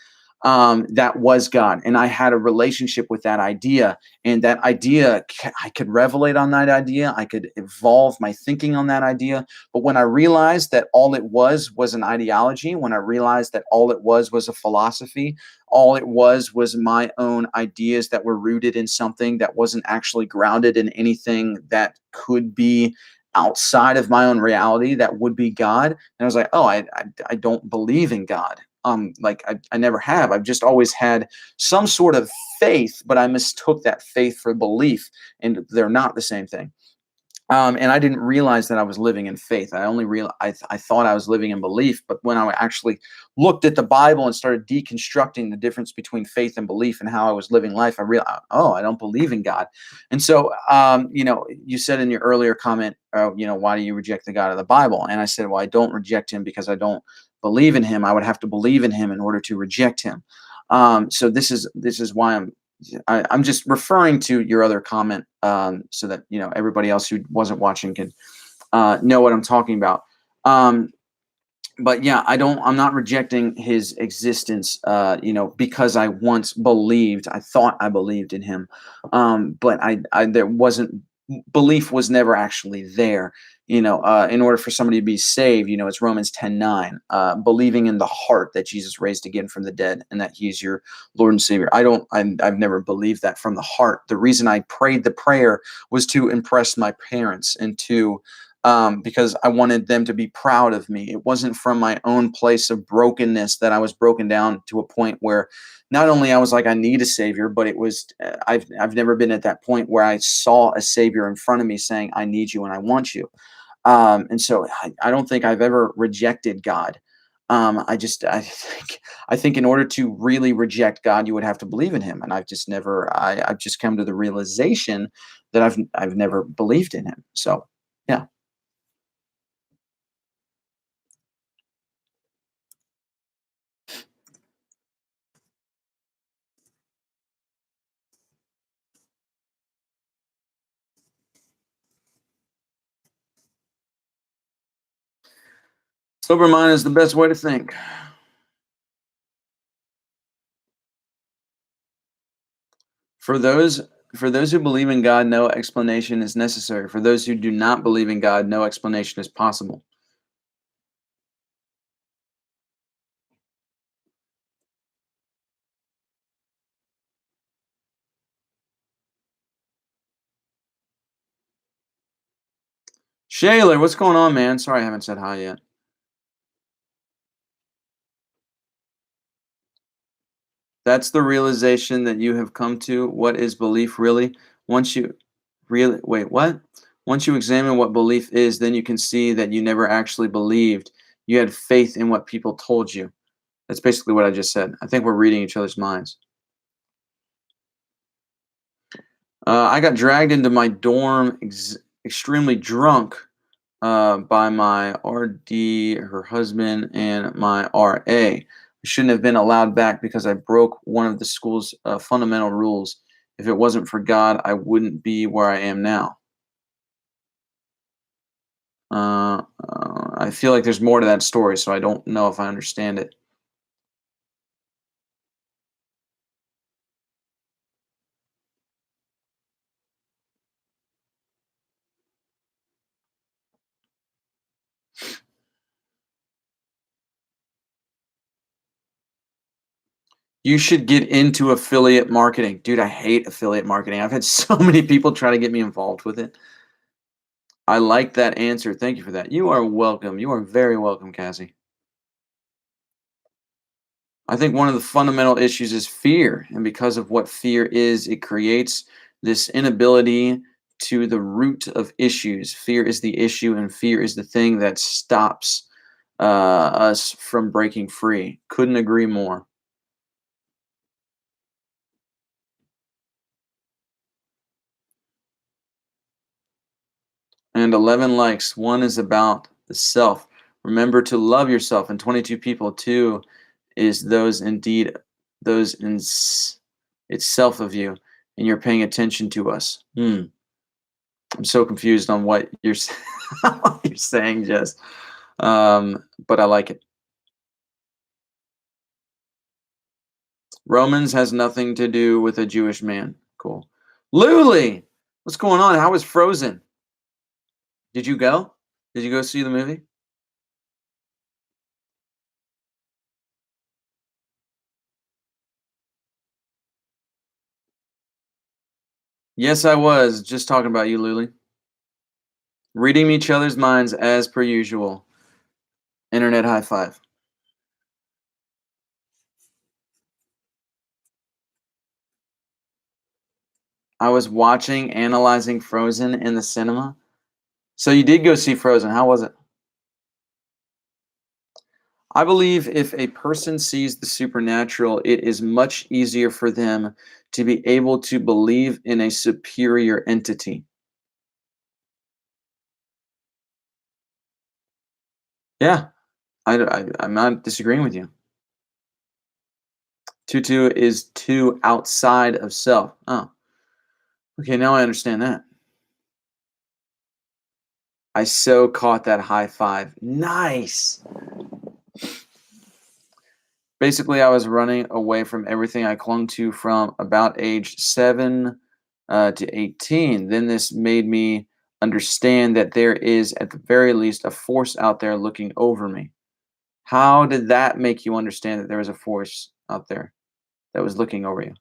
that was God. And I had a relationship with that idea. And that idea, I could revelate on that idea. I could evolve my thinking on that idea. But when I realized that all it was an ideology, when I realized that all it was a philosophy, all it was my own ideas that were rooted in something that wasn't actually grounded in anything that could be outside of my own reality, that would be God. And I was like, oh, I don't believe in God. Like I never have. I've just always had some sort of faith, but I mistook that faith for belief, and they're not the same thing. And I didn't realize that I was living in faith. I only I thought I was living in belief, but when I actually looked at the Bible and started deconstructing the difference between faith and belief and how I was living life, I realized, oh, I don't believe in God. And so, you said in your earlier comment, why do you reject the God of the Bible? And I said, well, I don't reject him because I don't believe in him. I would have to believe in him in order to reject him. So this is why I'm just referring to your other comment, so that everybody else who wasn't watching can know what I'm talking about. Um, but yeah, I'm not rejecting his existence, because I once believed, I thought I believed in him. But there wasn't, belief was never actually there. In order for somebody to be saved, it's Romans 10:9, believing in the heart that Jesus raised again from the dead and that he's your Lord and Savior. I've never believed that from the heart. The reason I prayed the prayer was to impress my parents and to, because I wanted them to be proud of me. It wasn't from my own place of brokenness that I was broken down to a point where not only I was like, I need a savior, but it was, I've never been at that point where I saw a savior in front of me saying, I need you and I want you. And so I don't think I've ever rejected God. I think in order to really reject God, you would have to believe in him. And I've just come to the realization that I've never believed in him. So yeah. Sober mind is the best way to think. For those for those who believe in God, no explanation is necessary. For those who do not believe in God, no explanation is possible. Shayler, what's going on, man? Sorry I haven't said hi yet. That's the realization that you have come to. What is belief really? Once you really wait, what? Once you examine what belief is, then you can see that you never actually believed. You had faith in what people told you. That's basically what I just said. I think we're reading each other's minds. I got dragged into my dorm extremely drunk by my RD, her husband, and my RA. I shouldn't have been allowed back because I broke one of the school's fundamental rules. If it wasn't for God, I wouldn't be where I am now. I feel like there's more to that story, so I don't know if I understand it. You should get into affiliate marketing. Dude, I hate affiliate marketing. I've had so many people try to get me involved with it. I like that answer. Thank you for that. You are welcome. You are very welcome, Cassie. I think one of the fundamental issues is fear. And because of what fear is, it creates this inability to the root of issues. Fear is the issue, and fear is the thing that stops us from breaking free. Couldn't agree more. And 11 likes. One is about the self. Remember to love yourself. And 22 people, two is those indeed, those in itself of you. And you're paying attention to us. I'm so confused on what you're what you're saying, Jess. But I like it. Romans has nothing to do with a Jewish man. Cool. Luli, what's going on? How was Frozen? Did you go? Did you go see the movie? Yes, I was. Just talking about you, Luli. Reading each other's minds as per usual. Internet high five. I was watching, analyzing Frozen in the cinema. So you did go see Frozen. How was it? I believe if a person sees the supernatural, it is much easier for them to be able to believe in a superior entity. Yeah, I'm not disagreeing with you. Tutu is too outside of self. Oh, okay, now I understand that. I so caught that high five. Nice. Basically, I was running away from everything I clung to from about age 7 to 18. Then this made me understand that there is, at the very least, a force out there looking over me. How did that make you understand that there was a force out there that was looking over you?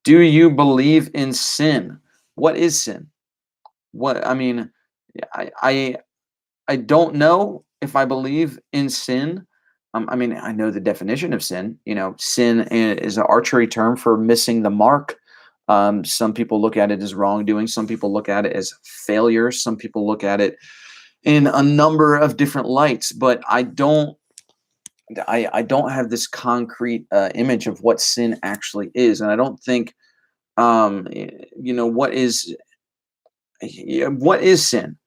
Do you believe in sin? What is sin? What I mean, I I I don't know if I believe in sin. I mean, I know the definition of sin. You know, sin is an archery term for missing the mark. Some people look at it as wrongdoing. Some people look at it as failure. Some people look at it in a number of different lights. But I don't. I don't have this concrete image of what sin actually is, and I don't think what is sin.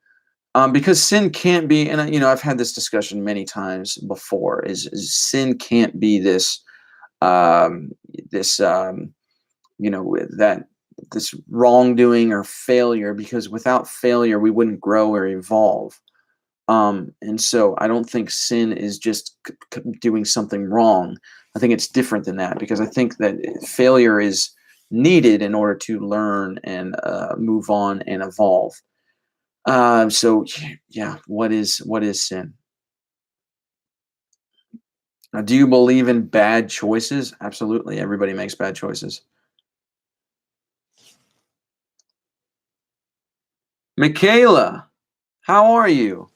Because sin can't be, and I've had this discussion many times before. Is sin can't be um, this, that this wrongdoing or failure, because without failure we wouldn't grow or evolve. And so I don't think sin is just doing something wrong. I think it's different than that, because I think that failure is needed in order to learn and move on and evolve. So yeah, what is sin? Do you believe in bad choices? Absolutely. Everybody makes bad choices. Michaela, How are you?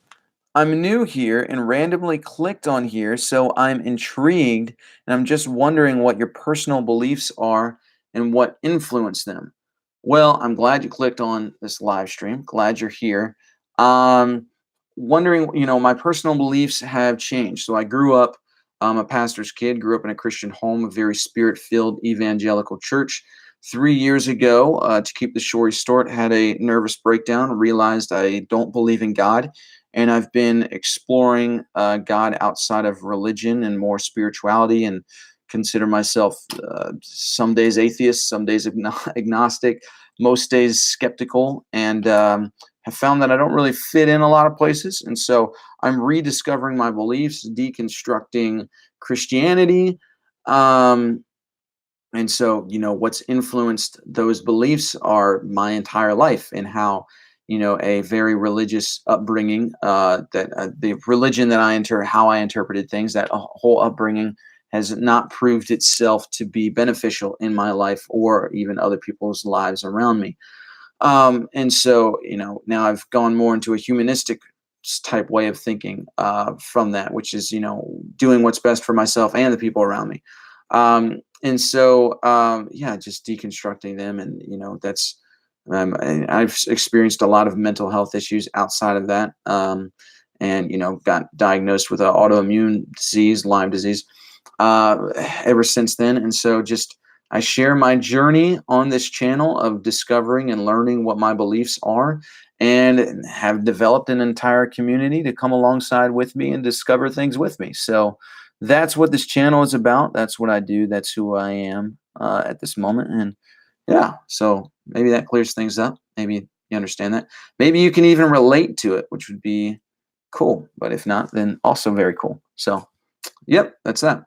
I'm new here and randomly clicked on here, so I'm intrigued and I'm just wondering what your personal beliefs are and what influence them. Well, I'm glad you clicked on this live stream. Glad you're here. Um, Wondering, my personal beliefs have changed. So I grew up, a pastor's kid, grew up in a Christian home, a very spirit-filled evangelical church. 3 years ago, to keep the story short, had a nervous breakdown, realized I don't believe in God, and I've been exploring God outside of religion and more spirituality, and consider myself some days atheist, some days agnostic, most days skeptical, and have found that I don't really fit in a lot of places. And so I'm rediscovering my beliefs, deconstructing Christianity. Um, and so, what's influenced those beliefs are my entire life and how, a very religious upbringing, that the religion that I enter, how I interpreted things, that whole upbringing has not proved itself to be beneficial in my life or even other people's lives around me. And so, now I've gone more into a humanistic type way of thinking from that, which is, doing what's best for myself and the people around me. And so, yeah, just deconstructing them. And, I've experienced a lot of mental health issues outside of that. And, got diagnosed with an autoimmune disease, Lyme disease, ever since then. And so just, I share my journey on this channel of discovering and learning what my beliefs are, and have developed an entire community to come alongside with me and discover things with me. So that's what this channel is about. That's what I do. That's who I am at this moment. And yeah, so maybe that clears things up. Maybe you understand that. Maybe you can even relate to it, which would be cool. But if not, then also very cool. So, yep, that's that.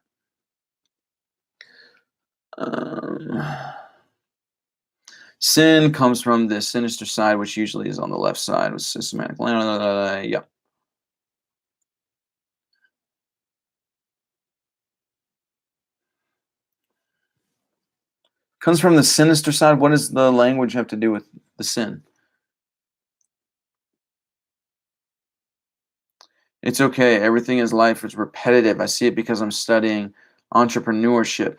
Um, Sin comes from the sinister side, which usually is on the left side with systematic. Yeah. Comes from the sinister side. What does the language have to do with the sin? It's okay. Everything is life is repetitive. I see it because I'm studying entrepreneurship.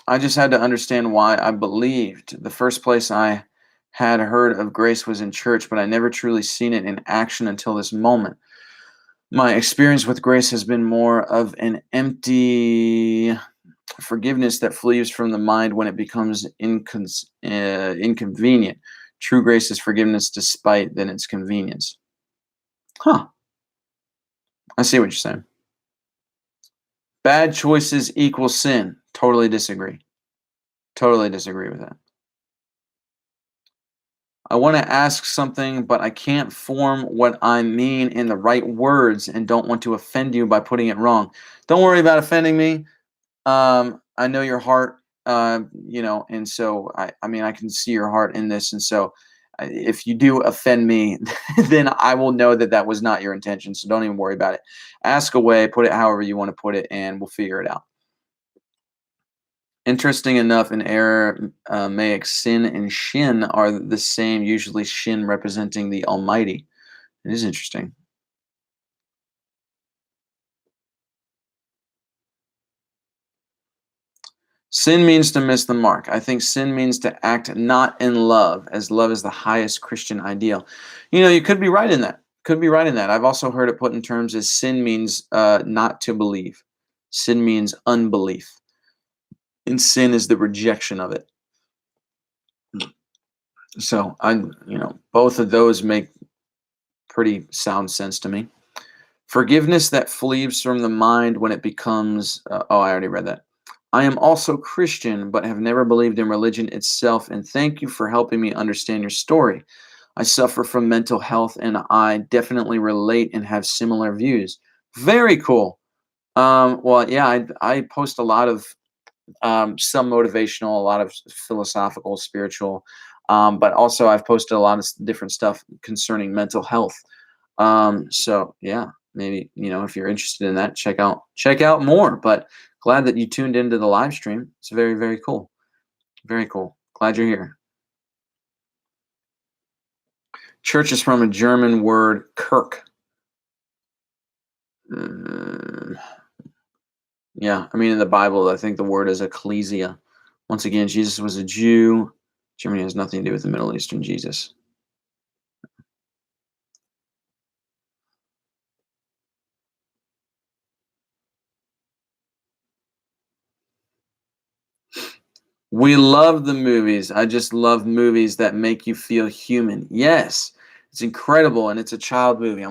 I just had to understand why I believed. The first place I had heard of grace was in church, but I never truly seen it in action until this moment. My experience with grace has been more of an empty forgiveness that flees from the mind when it becomes inconvenient. True grace is forgiveness despite then its convenience. Huh. I see what you're saying. Bad choices equal sin. Totally disagree. Totally disagree with that. I want to ask something, but I can't form what I mean in the right words and don't want to offend you by putting it wrong. Don't worry about offending me. I know your heart, and so I mean, I can see your heart in this. And so if you do offend me, then I will know that that was not your intention. So don't even worry about it. Ask away, put it however you want to put it, and we'll figure it out. Interesting enough, in Aramaic, sin and shin are the same, usually shin representing the Almighty. It is interesting. Sin means to miss the mark. I think sin means to act not in love, as love is the highest Christian ideal. You could be right in that. Could be right in that. I've also heard it put in terms as sin means not to believe. Sin means unbelief, and sin is the rejection of it. So both of those make pretty sound sense to me. Forgiveness that flees from the mind when it becomes. Oh, I already read that. I am also Christian, but have never believed in religion itself, and thank you for helping me understand your story. I suffer from mental health, and I definitely relate and have similar views. Very cool. Well, yeah, I post a lot of some motivational, a lot of philosophical, spiritual, but also I've posted a lot of different stuff concerning mental health. So yeah, maybe if you're interested in that, check out more. But glad that you tuned into the live stream. It's very, very cool. Very cool. Glad you're here. Church is from a German word, Kirk. Mm, yeah, I mean, in the Bible, I think the word is ecclesia. Once again, Jesus was a Jew. Germany has nothing to do with the Middle Eastern Jesus. We love the movies. I just love movies that make you feel human. Yes, it's incredible, and it's a child movie.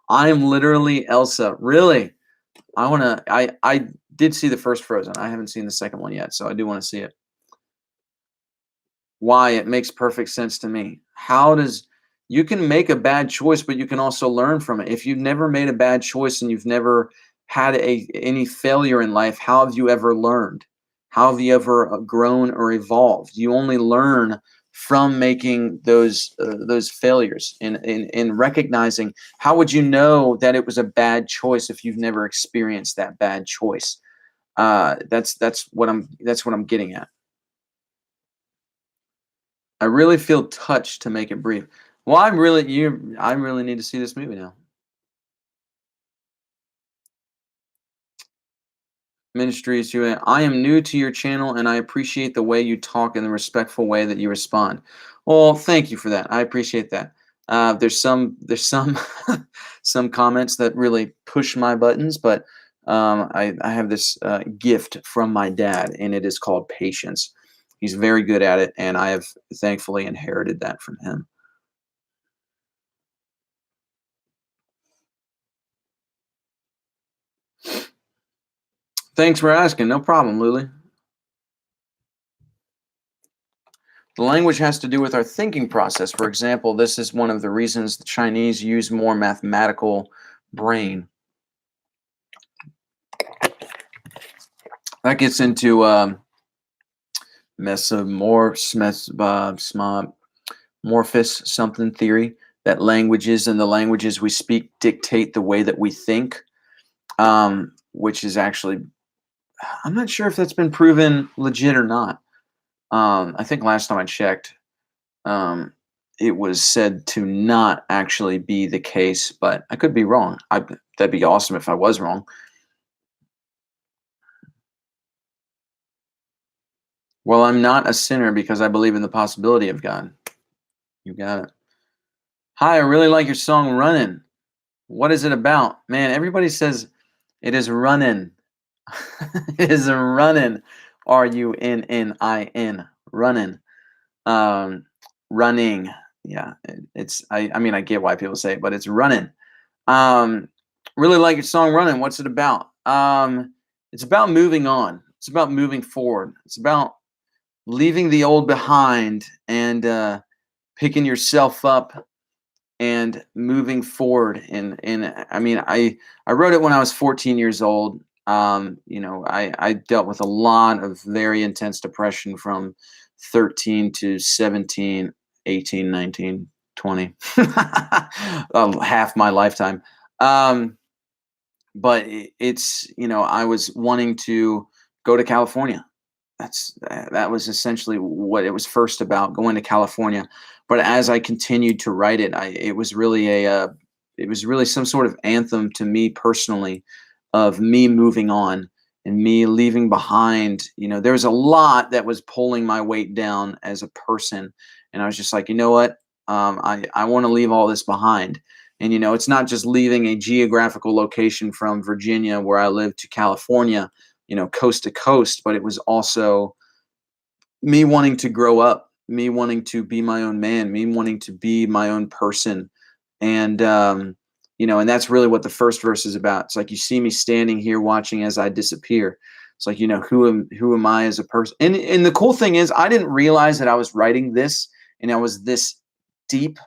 I am literally Elsa. Really, I wanna. I did see the first Frozen. I haven't seen the second one yet, so I do want to see it. Why? It makes perfect sense to me. How does you can make a bad choice, but you can also learn from it. If you've never made a bad choice and you've never had any failure in life, how have you ever learned? How have you ever grown or evolved? You only learn from making those failures and recognizing. How would you know that it was a bad choice if you've never experienced that bad choice? That's what I'm getting at. I really feel touched to make it brief. Well, I really need to see this movie now. Ministries to it. I am new to your channel and I appreciate the way you talk and the respectful way that you respond. Well, thank you for that. I appreciate that. There's some some comments that really push my buttons, but I have this gift from my dad, and it is called patience. He's very good at it, and I have thankfully inherited that from him. Thanks for asking. No problem, Lily. The language has to do with our thinking process. For example, this is one of the reasons the Chinese use more mathematical brain. That gets into mesomorph something theory that languages and the languages we speak dictate the way that we think, which is actually, I'm not sure if that's been proven legit or not. I think last time I checked, um, it was said to not actually be the case, but I could be wrong. That'd be awesome if I was wrong. Well, I'm not a sinner because I believe in the possibility of God. You got it. Hi, I really like your song Runnin'. What is it about? Man, everybody says it is runnin'. It is a runnin'. Runnin'. Runnin'. Um, running. Yeah, I mean I get why people say it, but it's running. Um, really like your song Running. What's it about? It's about moving on. It's about moving forward. It's about leaving the old behind and picking yourself up and moving forward. And I mean, I wrote it when I was 14 years old. I dealt with a lot of very intense depression from 13 to 17, 18, 19, 20, half my lifetime. Um, but I was wanting to go to California. That was essentially what it was first about, going to California. But as I continued to write it, it was really some sort of anthem to me personally, of me moving on and me leaving behind. There was a lot that was pulling my weight down as a person, and I was just like, you know what, I want to leave all this behind. And it's not just leaving a geographical location from Virginia, where I live, to California, coast to coast, but it was also me wanting to grow up, me wanting to be my own man, me wanting to be my own person. And, and that's really what the first verse is about. It's like, you see me standing here watching as I disappear. It's like, who am I as a person? And the cool thing is, I didn't realize that I was writing this and I was this deep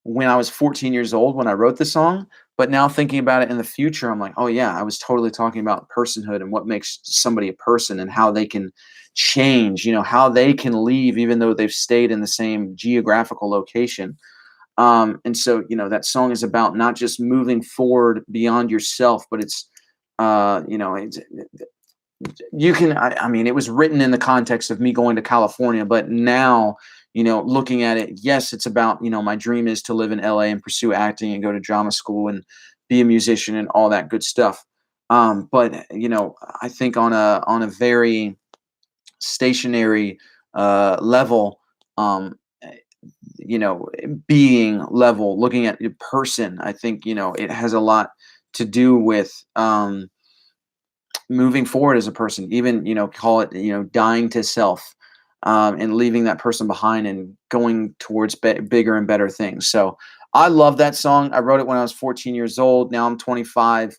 when I was 14 years old when I wrote the song. But now thinking about it in the future, I'm like, oh yeah, I was totally talking about personhood and what makes somebody a person and how they can change, how they can leave even though they've stayed in the same geographical location. And so, that song is about not just moving forward beyond yourself, but it's, you can, I mean, it was written in the context of me going to California, but now looking at it, yes, it's about, my dream is to live in LA and pursue acting and go to drama school and be a musician and all that good stuff. But I think on a very stationary level, um, eh, being level, looking at a person, I think, it has a lot to do with moving forward as a person, even, call it, dying to self, and leaving that person behind and going towards bigger and better things. So I love that song. I wrote it when I was 14 years old. Now I'm 25.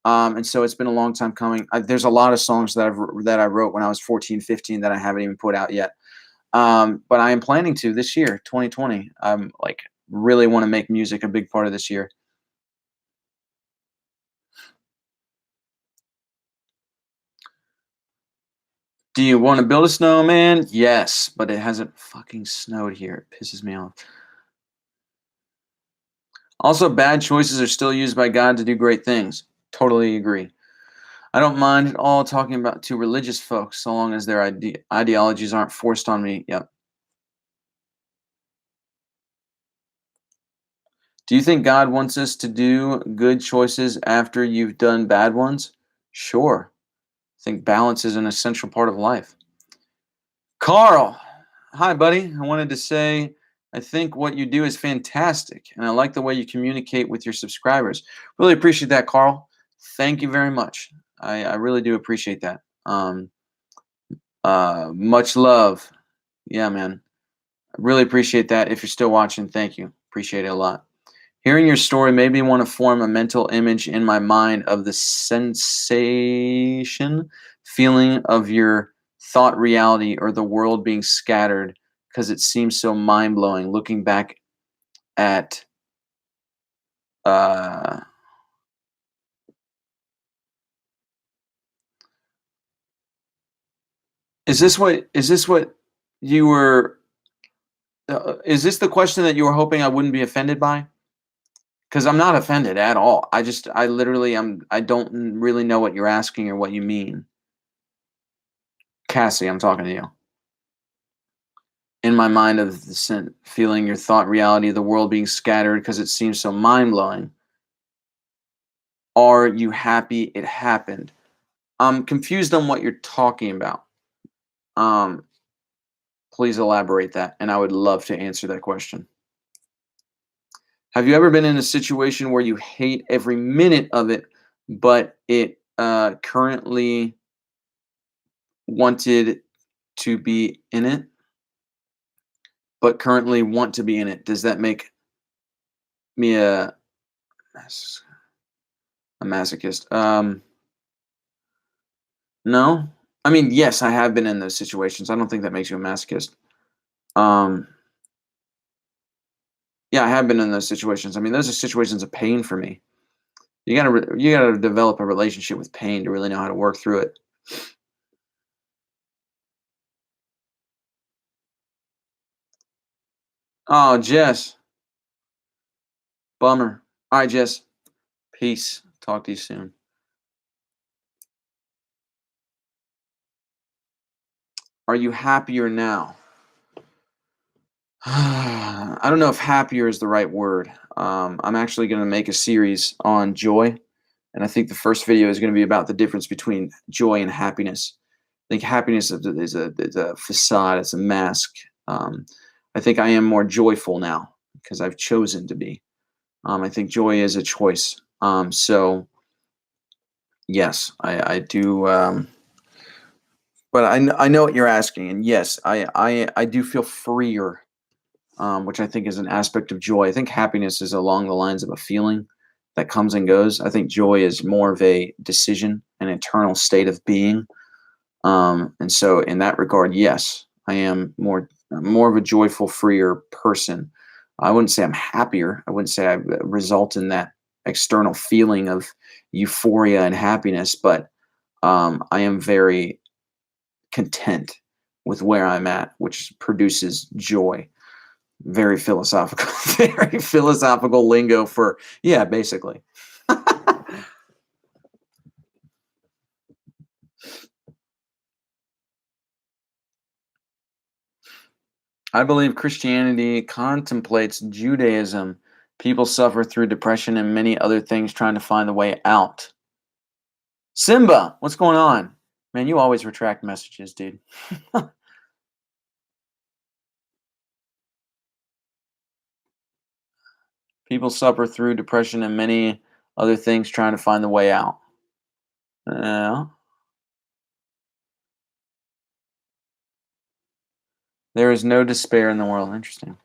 And so it's been a long time coming. There's a lot of songs that I wrote when I was 14, 15 that I haven't even put out yet. But I am planning to this year, 2020. I'm like really want to make music a big part of this year. Do you want to build a snowman? Yes, but it hasn't fucking snowed here. It pisses me off. Also, bad choices are still used by God to do great things. Totally agree. I don't mind at all talking about to religious folks so long as their ideologies aren't forced on me. Yep. Do you think God wants us to do good choices after you've done bad ones? Sure. I think balance is an essential part of life. Carl, hi, buddy. I wanted to say I think what you do is fantastic, and I like the way you communicate with your subscribers. Really appreciate that, Carl. Thank you very much. I really do appreciate that. Much love. Yeah, man. I really appreciate that. If you're still watching, thank you. Appreciate it a lot. Hearing your story made me want to form a mental image in my mind of the sensation, feeling of your thought reality or the world being scattered because it seems so mind blowing looking back at. Uh, is this what you were? Is this the question that you were hoping I wouldn't be offended by? Because I'm not offended at all. I literally, I don't really know what you're asking or what you mean. Cassie, I'm talking to you. In my mind of the feeling your thought reality of the world being scattered because it seems so mind-blowing. Are you happy it happened? I'm confused on what you're talking about. Um, please elaborate that, and I would love to answer that question. Have you ever been in a situation where you hate every minute of it, but it currently wanted to be in it, but currently want to be in it? Does that make me a masochist? No. I mean, yes, I have been in those situations. I don't think that makes you a masochist. Um, yeah, I have been in those situations. I mean, those are situations of pain for me. You gotta develop a relationship with pain to really know how to work through it. Oh, Jess, bummer. All right, Jess, peace. Talk to you soon. Are you happier now? I don't know if happier is the right word. I'm actually going to make a series on joy, and I think the first video is going to be about the difference between joy and happiness. I think happiness is a facade, it's a mask. I think I am more joyful now because I've chosen to be. I think joy is a choice. So yes, I do. But I know what you're asking, and yes, I do feel freer, which I think is an aspect of joy. I think happiness is along the lines of a feeling that comes and goes. I think joy is more of a decision, an eternal state of being. And so, in that regard, yes, I am more of a joyful, freer person. I wouldn't say I'm happier. I wouldn't say I result in that external feeling of euphoria and happiness, but I am very content with where I'm at, which produces joy. Very philosophical, very philosophical lingo for, yeah, basically. I believe Christianity contemplates Judaism. People suffer through depression and many other things trying to find the way out. Simba, what's going on? Man, you always retract messages, dude. People suffer through depression and many other things trying to find the way out. Yeah. There is no despair in the world. Interesting.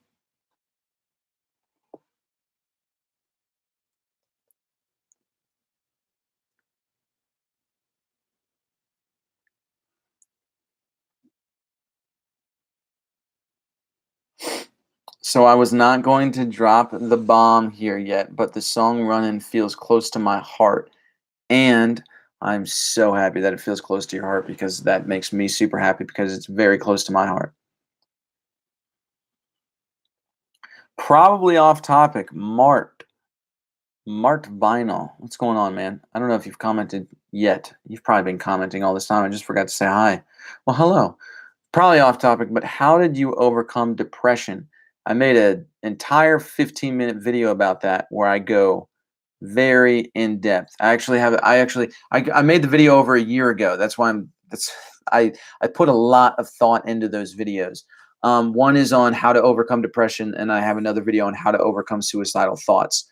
So I was not going to drop the bomb here yet, but the song Runnin' feels close to my heart. And I'm so happy that it feels close to your heart because that makes me super happy because it's very close to my heart. Probably off topic. Mart Vinyl. What's going on, man? I don't know if you've commented yet. You've probably been commenting all this time. I just forgot to say hi. Well, hello. Probably off topic, but how did you overcome depression? I made an entire 15-minute video about that where I go very in depth. I made the video over a year ago. That's why I put a lot of thought into those videos. One is on how to overcome depression, and I have another video on how to overcome suicidal thoughts.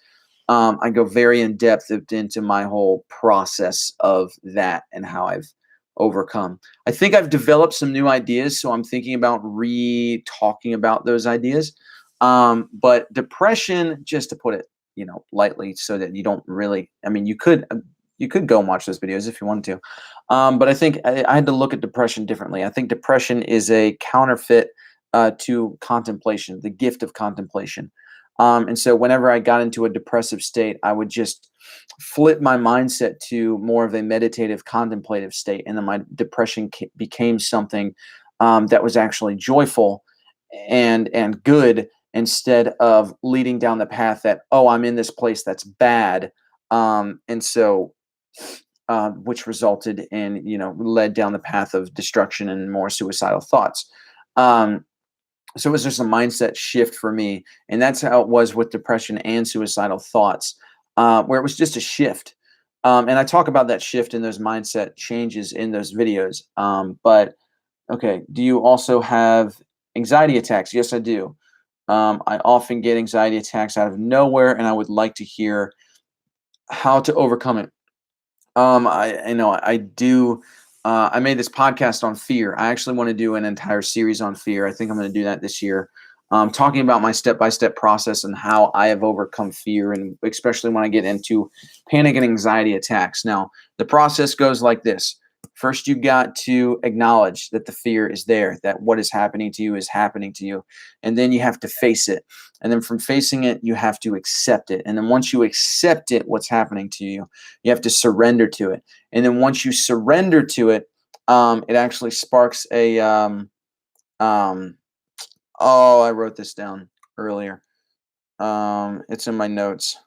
I go very in depth into my whole process of that and how I've overcome. I think I've developed some new ideas, so I'm thinking about re-talking about those ideas. But depression, just to put it, lightly, so that you don't really. I mean, you could go and watch those videos if you wanted to, but I think I had to look at depression differently. I think depression is a counterfeit to contemplation, the gift of contemplation. And so whenever I got into a depressive state, I would just flip my mindset to more of a meditative, contemplative state. And then my depression became something that was actually joyful and good instead of leading down the path that, oh, I'm in this place that's bad. And so, which resulted in, led down the path of destruction and more suicidal thoughts. Um, so it was just a mindset shift for me, and that's how it was with depression and suicidal thoughts, where it was just a shift. And I talk about that shift and those mindset changes in those videos. But okay, do you also have anxiety attacks? Yes, I do. I often get anxiety attacks out of nowhere, and I would like to hear how to overcome it. I do. I made this podcast on fear. I actually want to do an entire series on fear. I think I'm going to do that this year. Talking about my step-by-step process and how I have overcome fear, and especially when I get into panic and anxiety attacks. Now, the process goes like this. First, you got to acknowledge that the fear is there, that what is happening to you is happening to you. And then you have to face it. And then from facing it, you have to accept it. And then once you accept it, what's happening to you, you have to surrender to it. And then once you surrender to it, it actually sparks a um, oh, I wrote this down earlier. It's in my notes.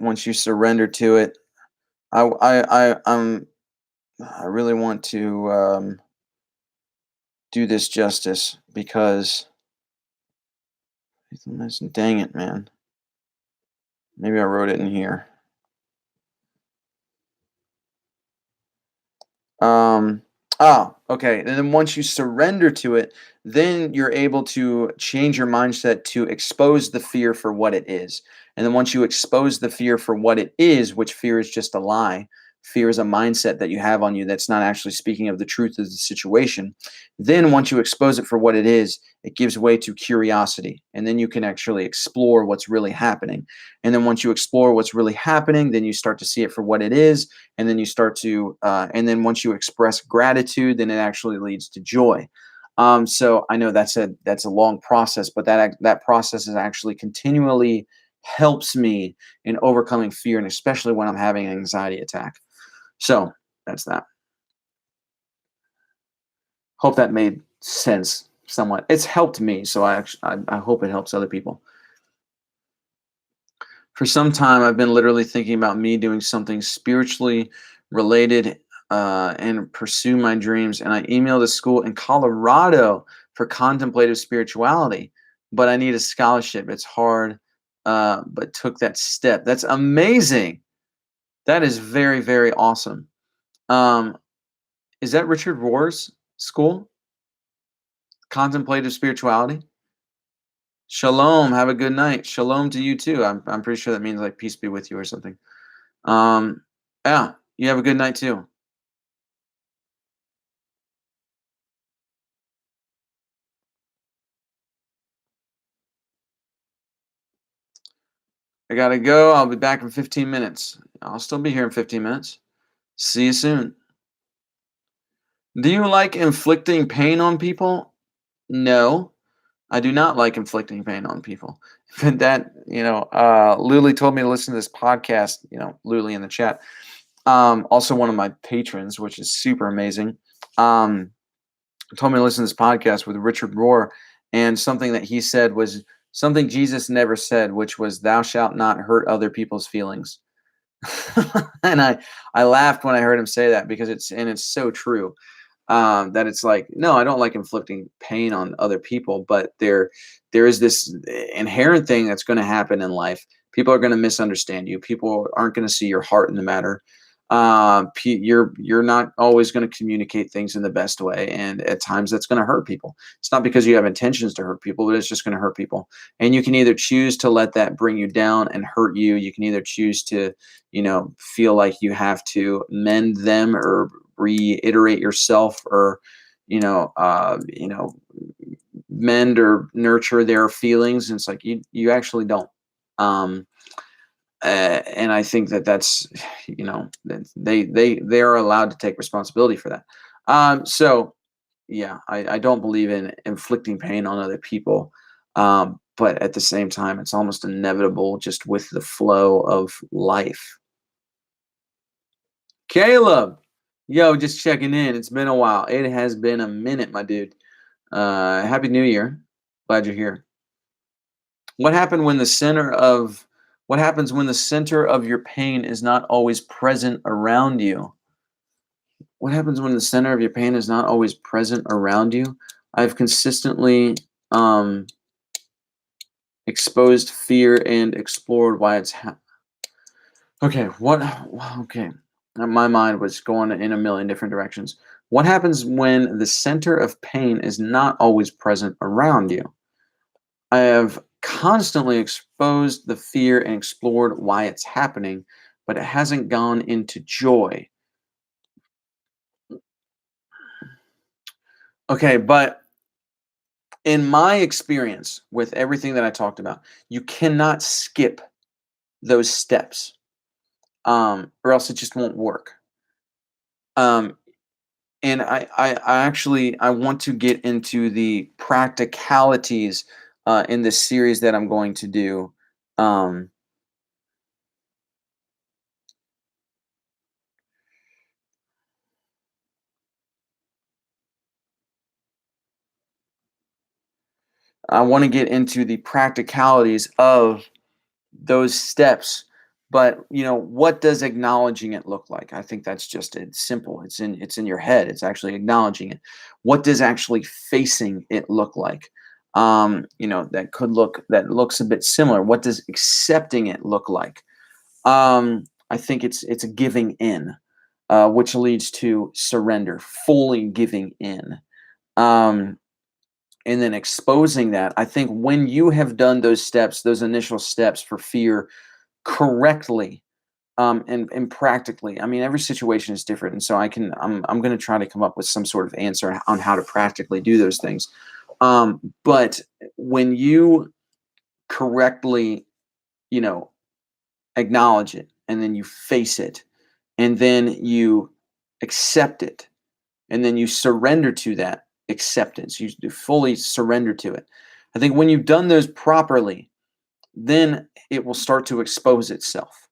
Once you surrender to it, I really want to do this justice because dang it, man. Maybe I wrote it in here. Um, okay. And then once you surrender to it, then you're able to change your mindset to expose the fear for what it is. And then once you expose the fear for what it is, which fear is just a lie, fear is a mindset that you have on you that's not actually speaking of the truth of the situation. Then once you expose it for what it is, it gives way to curiosity. And then you can actually explore what's really happening. And then once you explore what's really happening, then you start to see it for what it is, and then you start to and then once you express gratitude, then it actually leads to joy. So I know that's a long process, but that process is actually continually helps me in overcoming fear, and especially when I'm having an anxiety attack. So that's that. Hope that made sense somewhat. It's helped me, so I hope it helps other people. For some time, I've been literally thinking about me doing something spiritually related and pursue my dreams. And I emailed a school in Colorado for contemplative spirituality, but I need a scholarship. It's hard, but took that step. That's amazing. That is very, very awesome. Um, is that Richard Rohr's school? Contemplative spirituality? Shalom. Have a good night. Shalom to you too. I'm pretty sure that means like peace be with you or something. Um, yeah, you have a good night too. I gotta go. I'll be back in 15 minutes. I'll still be here in 15 minutes. See you soon. Do you like inflicting pain on people? No, I do not like inflicting pain on people. That, Luli told me to listen to this podcast, Luli in the chat. Also one of my patrons, which is super amazing. Um, told me to listen to this podcast with Richard Rohr, and something that he said was something Jesus never said, which was, "Thou shalt not hurt other people's feelings." And I laughed when I heard him say that, because it's so true. That it's like, no, I don't like inflicting pain on other people, but there is this inherent thing that's going to happen in life. People are going to misunderstand you. People aren't going to see your heart in the matter. You're not always going to communicate things in the best way, and at times that's going to hurt people. It's not because you have intentions to hurt people, but it's just going to hurt people. And you can either choose to let that bring you down and hurt you. You can either choose to, feel like you have to mend them or reiterate yourself, or mend or nurture their feelings. And it's like, you actually don't. um and I think that's, that they are allowed to take responsibility for that. So yeah, I don't believe in inflicting pain on other people. But at the same time, it's almost inevitable just with the flow of life. Caleb, yo, just checking in. It's been a while. It has been a minute, my dude. Happy New Year. Glad you're here. What happened when the center of what happens when the center of your pain is not always present around you? What happens when the center of your pain is not always present around you? I've consistently exposed fear and explored why it's okay. Okay. My mind was going in a million different directions. What happens when the center of pain is not always present around you? I have constantly exposed the fear and explored why it's happening, but it hasn't gone into joy. Okay, but in my experience with everything that I talked about, you cannot skip those steps, or else it just won't work. Um, and I want to get into the practicalities in this series that I'm going to do. Um, I want to get into the practicalities of those steps. But what does acknowledging it look like? I think that's just it's simple. It's in your head. It's actually acknowledging it. What does actually facing it look like? That looks a bit similar. What does accepting it look like? I think it's a giving in, which leads to surrender, fully giving in. Um, and then exposing that. I think when you have done those steps, those initial steps for fear correctly, and practically, I mean, every situation is different, and so I'm going to try to come up with some sort of answer on how to practically do those things. But when you correctly, you know, acknowledge it, and then you face it, and then you accept it, and then you surrender to that acceptance, you fully surrender to it. I think when you've done those properly, then it will start to expose itself.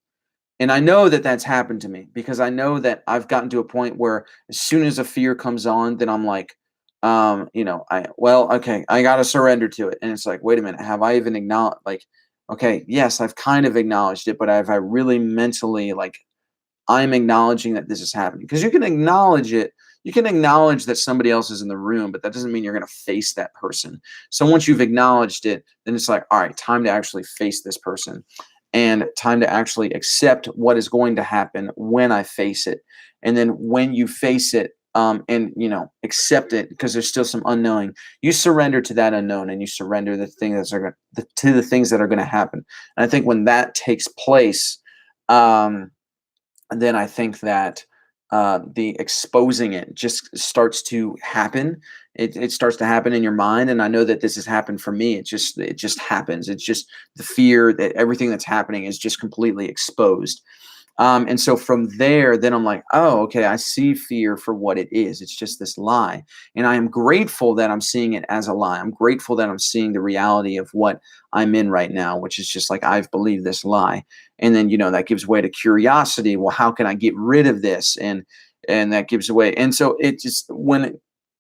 And I know that that's happened to me, because I know that I've gotten to a point where as soon as a fear comes on, then I'm like, okay, I got to surrender to it. And it's like, wait a minute, have I even acknowledged, like, okay, yes, I've kind of acknowledged it, but have I really mentally, like, I'm acknowledging that this is happening? Because you can acknowledge it, You can acknowledge that somebody else is in the room, but that doesn't mean you're going to face that person. So once you've acknowledged it, then it's like, all right, time to actually face this person and time to actually accept what is going to happen when I face it. And then when you face it, and accept it because there's still some unknowing. You surrender to that unknown, and you surrender to the things that are going to happen. And I think when that takes place, um, then I think that the exposing it just starts to happen. It starts to happen in your mind, and I know that this has happened for me. It just happens. It's just the fear that everything that's happening is just completely exposed. And so from there, then I'm like, oh, okay, I see fear for what it is. It's just this lie. And I am grateful that I'm seeing it as a lie. I'm grateful that I'm seeing the reality of what I'm in right now, which is just like, I've believed this lie. And then, that gives way to curiosity. Well, how can I get rid of this? And that gives away. And so it just,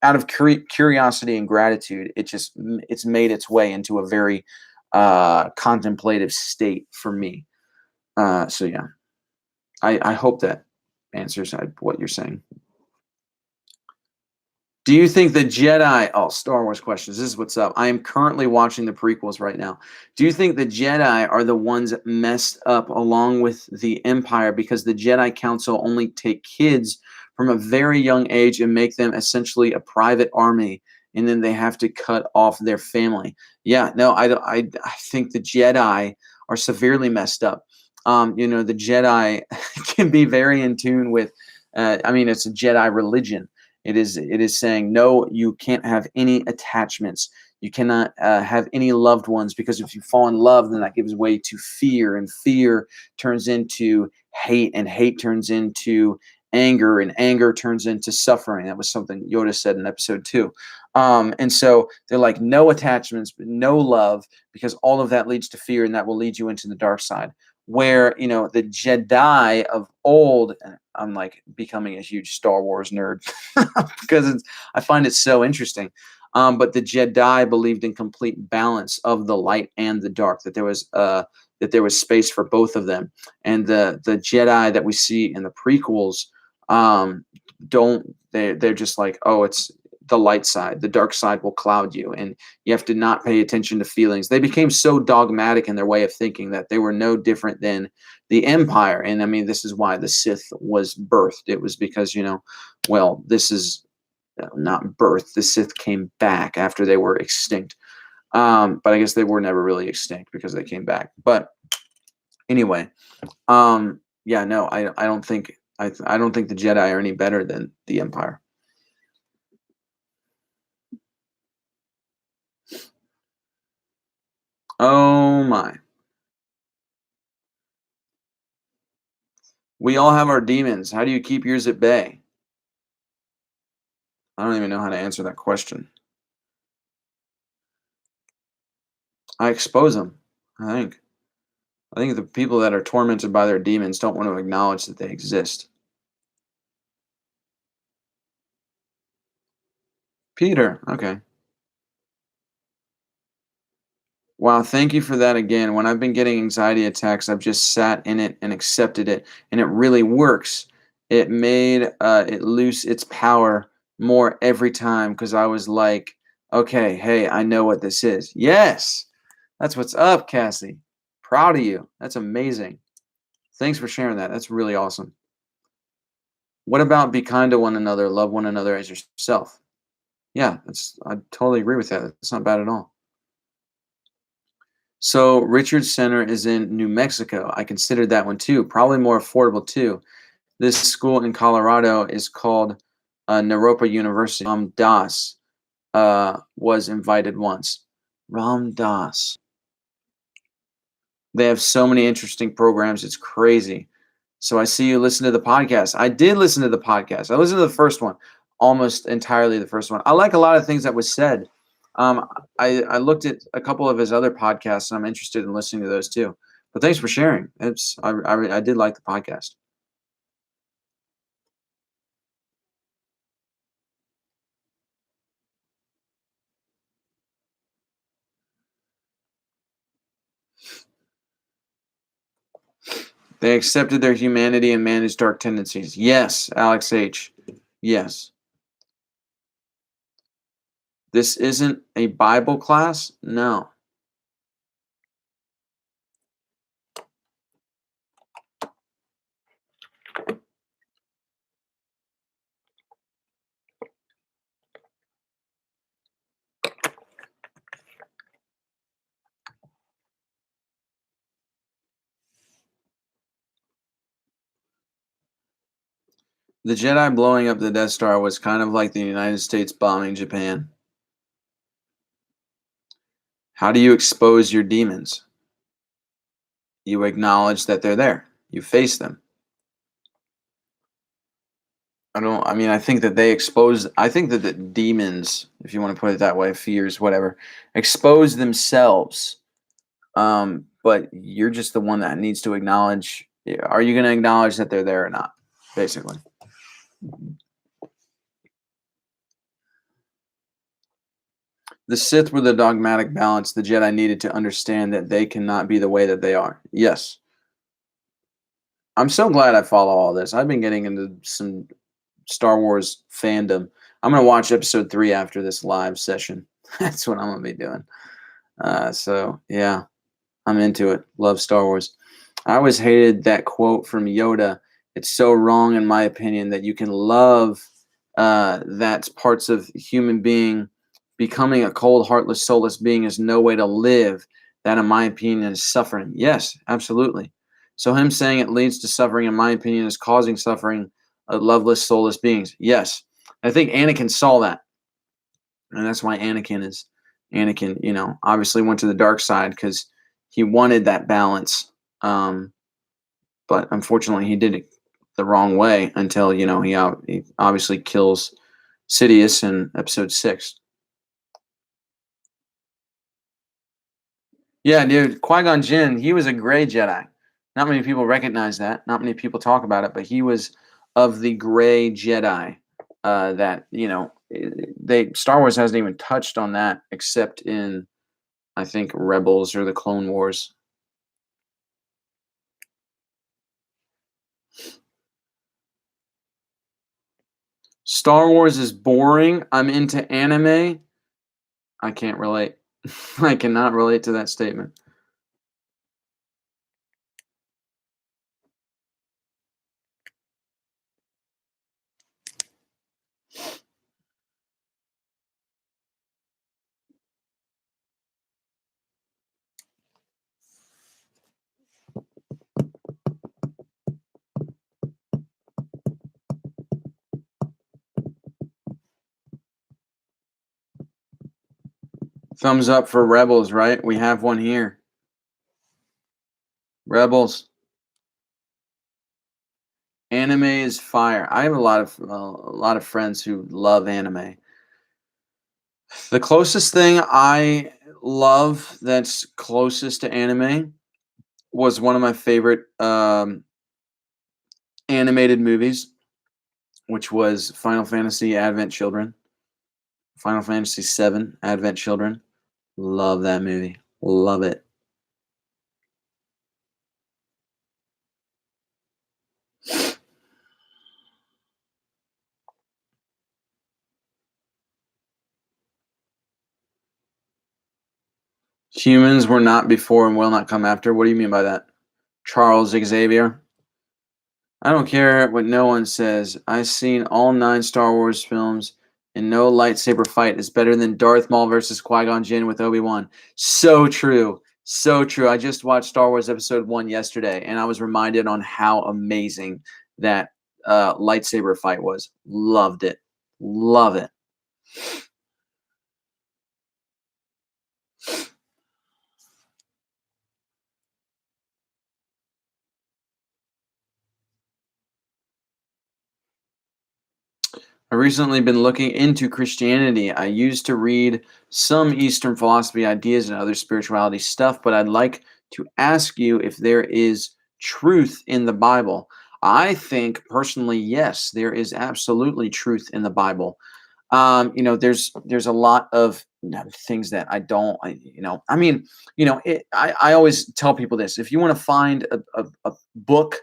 out of curiosity and gratitude, it's made its way into a very contemplative state for me. So yeah. I hope that answers what you're saying. Do you think the Jedi? Oh, Star Wars questions. This is what's up. I am currently watching the prequels right now. Do you think the Jedi are the ones messed up along with the Empire because the Jedi Council only take kids from a very young age and make them essentially a private army, and then they have to cut off their family? Yeah, no, I don't. I think the Jedi are severely messed up. The Jedi can be very in tune with. I mean, it's a Jedi religion. It is saying no, you can't have any attachments. You cannot have any loved ones, because if you fall in love, then that gives way to fear, and fear turns into hate, and hate turns into anger, and anger turns into suffering. That was something Yoda said in episode 2. And so they're like, no attachments, but no love, because all of that leads to fear, and that will lead you into the dark side. Where the Jedi of old, and I'm like becoming a huge Star Wars nerd because I find it so interesting. But the Jedi believed in complete balance of the light and the dark, that there was space for both of them. And the Jedi that we see in the prequels, don't they're just like, oh, it's the light side. The dark side will cloud you, and you have to not pay attention to feelings. They became so dogmatic in their way of thinking that they were no different than the Empire. And I mean, this is why the Sith was birthed. It was because, well, this is not birth. The Sith came back after they were extinct. But I guess they were never really extinct because they came back. But anyway, yeah, no, I don't think I don't think the Jedi are any better than the Empire. Oh my. We all have our demons. How do you keep yours at bay? I don't even know how to answer that question. I expose them, I think. I think the people that are tormented by their demons don't want to acknowledge that they exist. Peter, okay. Wow, thank you for that again. When I've been getting anxiety attacks, I've just sat in it and accepted it, and it really works. It made it lose its power more every time because I was like, okay, hey, I know what this is. Yes, that's what's up, Cassie. Proud of you. That's amazing. Thanks for sharing that. That's really awesome. What about be kind to one another, love one another as yourself? Yeah, I totally agree with that. It's not bad at all. So Richard Center is in New Mexico. I considered that one too. Probably more affordable too. This school in Colorado is called Naropa University. Ram Dass was invited once. Ram Dass. They have so many interesting programs. It's crazy. So I see you listen to the podcast. I did listen to the podcast. I listened to the first one, almost entirely the first one. I like a lot of things that was said. I looked at a couple of his other podcasts, and I'm interested in listening to those too. But thanks for sharing. I did like the podcast. They accepted their humanity and managed dark tendencies. Yes, Alex H. Yes. This isn't a Bible class? No. The Jedi blowing up the Death Star was kind of like the United States bombing Japan. How do you expose your demons? You acknowledge that they're there. You face them. I mean, I think that I think that the demons, if you want to put it that way, fears, whatever, expose themselves. But you're just the one that needs to acknowledge. Are you going to acknowledge that they're there or not? Basically. The Sith were the dogmatic balance the Jedi needed to understand that they cannot be the way that they are. Yes. I'm so glad I follow all this. I've been getting into some Star Wars fandom. I'm going to watch episode 3 after this live session. That's what I'm going to be doing. So, yeah, I'm into it. Love Star Wars. I always hated that quote from Yoda. It's so wrong, in my opinion, that you can love that parts of human being. Becoming a cold, heartless, soulless being is no way to live. That, in my opinion, is suffering. Yes, absolutely. So him saying it leads to suffering, in my opinion, is causing suffering of loveless, soulless beings. Yes. I think Anakin saw that. And that's why Anakin, obviously went to the dark side because he wanted that balance. But unfortunately, he did it the wrong way until, he obviously kills Sidious in episode 6. Yeah, dude, Qui-Gon Jinn, he was a gray Jedi. Not many people recognize that. Not many people talk about it, but he was of the gray Jedi. That they Star Wars hasn't even touched on that except in, I think, Rebels or the Clone Wars. Star Wars is boring. I'm into anime. I can't relate. I cannot relate to that statement. Thumbs up for Rebels, right? We have one here. Rebels. Anime is fire. I have a lot of friends who love anime. The closest thing I love that's closest to anime was one of my favorite animated movies, which was Final Fantasy Advent Children. Final Fantasy VII Advent Children. Love that movie. Love it. Humans were not before and will not come after. What do you mean by that? Charles Xavier. I don't care what no one says. I've seen all 9 Star Wars films, and no lightsaber fight is better than Darth Maul versus Qui-Gon Jinn with Obi-Wan. So true. So true. I just watched Star Wars Episode 1 yesterday, and I was reminded on how amazing that lightsaber fight was. Loved it. Love it. I've recently been looking into Christianity. I used to read some Eastern philosophy ideas and other spirituality stuff, but I'd like to ask you if there is truth in the Bible. I think personally, yes, there is absolutely truth in the Bible. There's a lot of things that I don't, I mean, I always tell people this: if you want to find a book,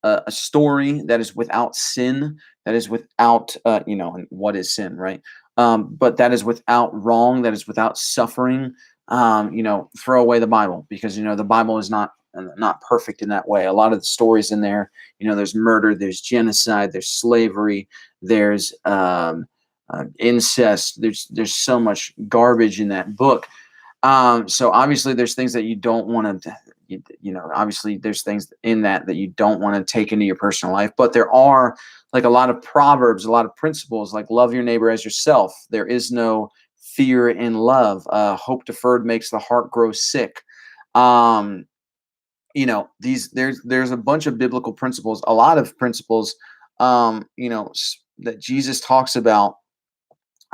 a story that is without sin, that is without, and what is sin, right? but that is without wrong, that is without suffering. Throw away the Bible, because the Bible is not perfect in that way. A lot of the stories in there, there's murder, there's genocide, there's slavery, there's incest. There's so much garbage in that book. So obviously there's things that you don't want to, obviously there's things in that you don't want to take into your personal life, but there are like a lot of proverbs, a lot of principles, like love your neighbor as yourself. There is no fear in love. Hope deferred makes the heart grow sick. Um, there's a bunch of biblical principles, a lot of principles, that Jesus talks about.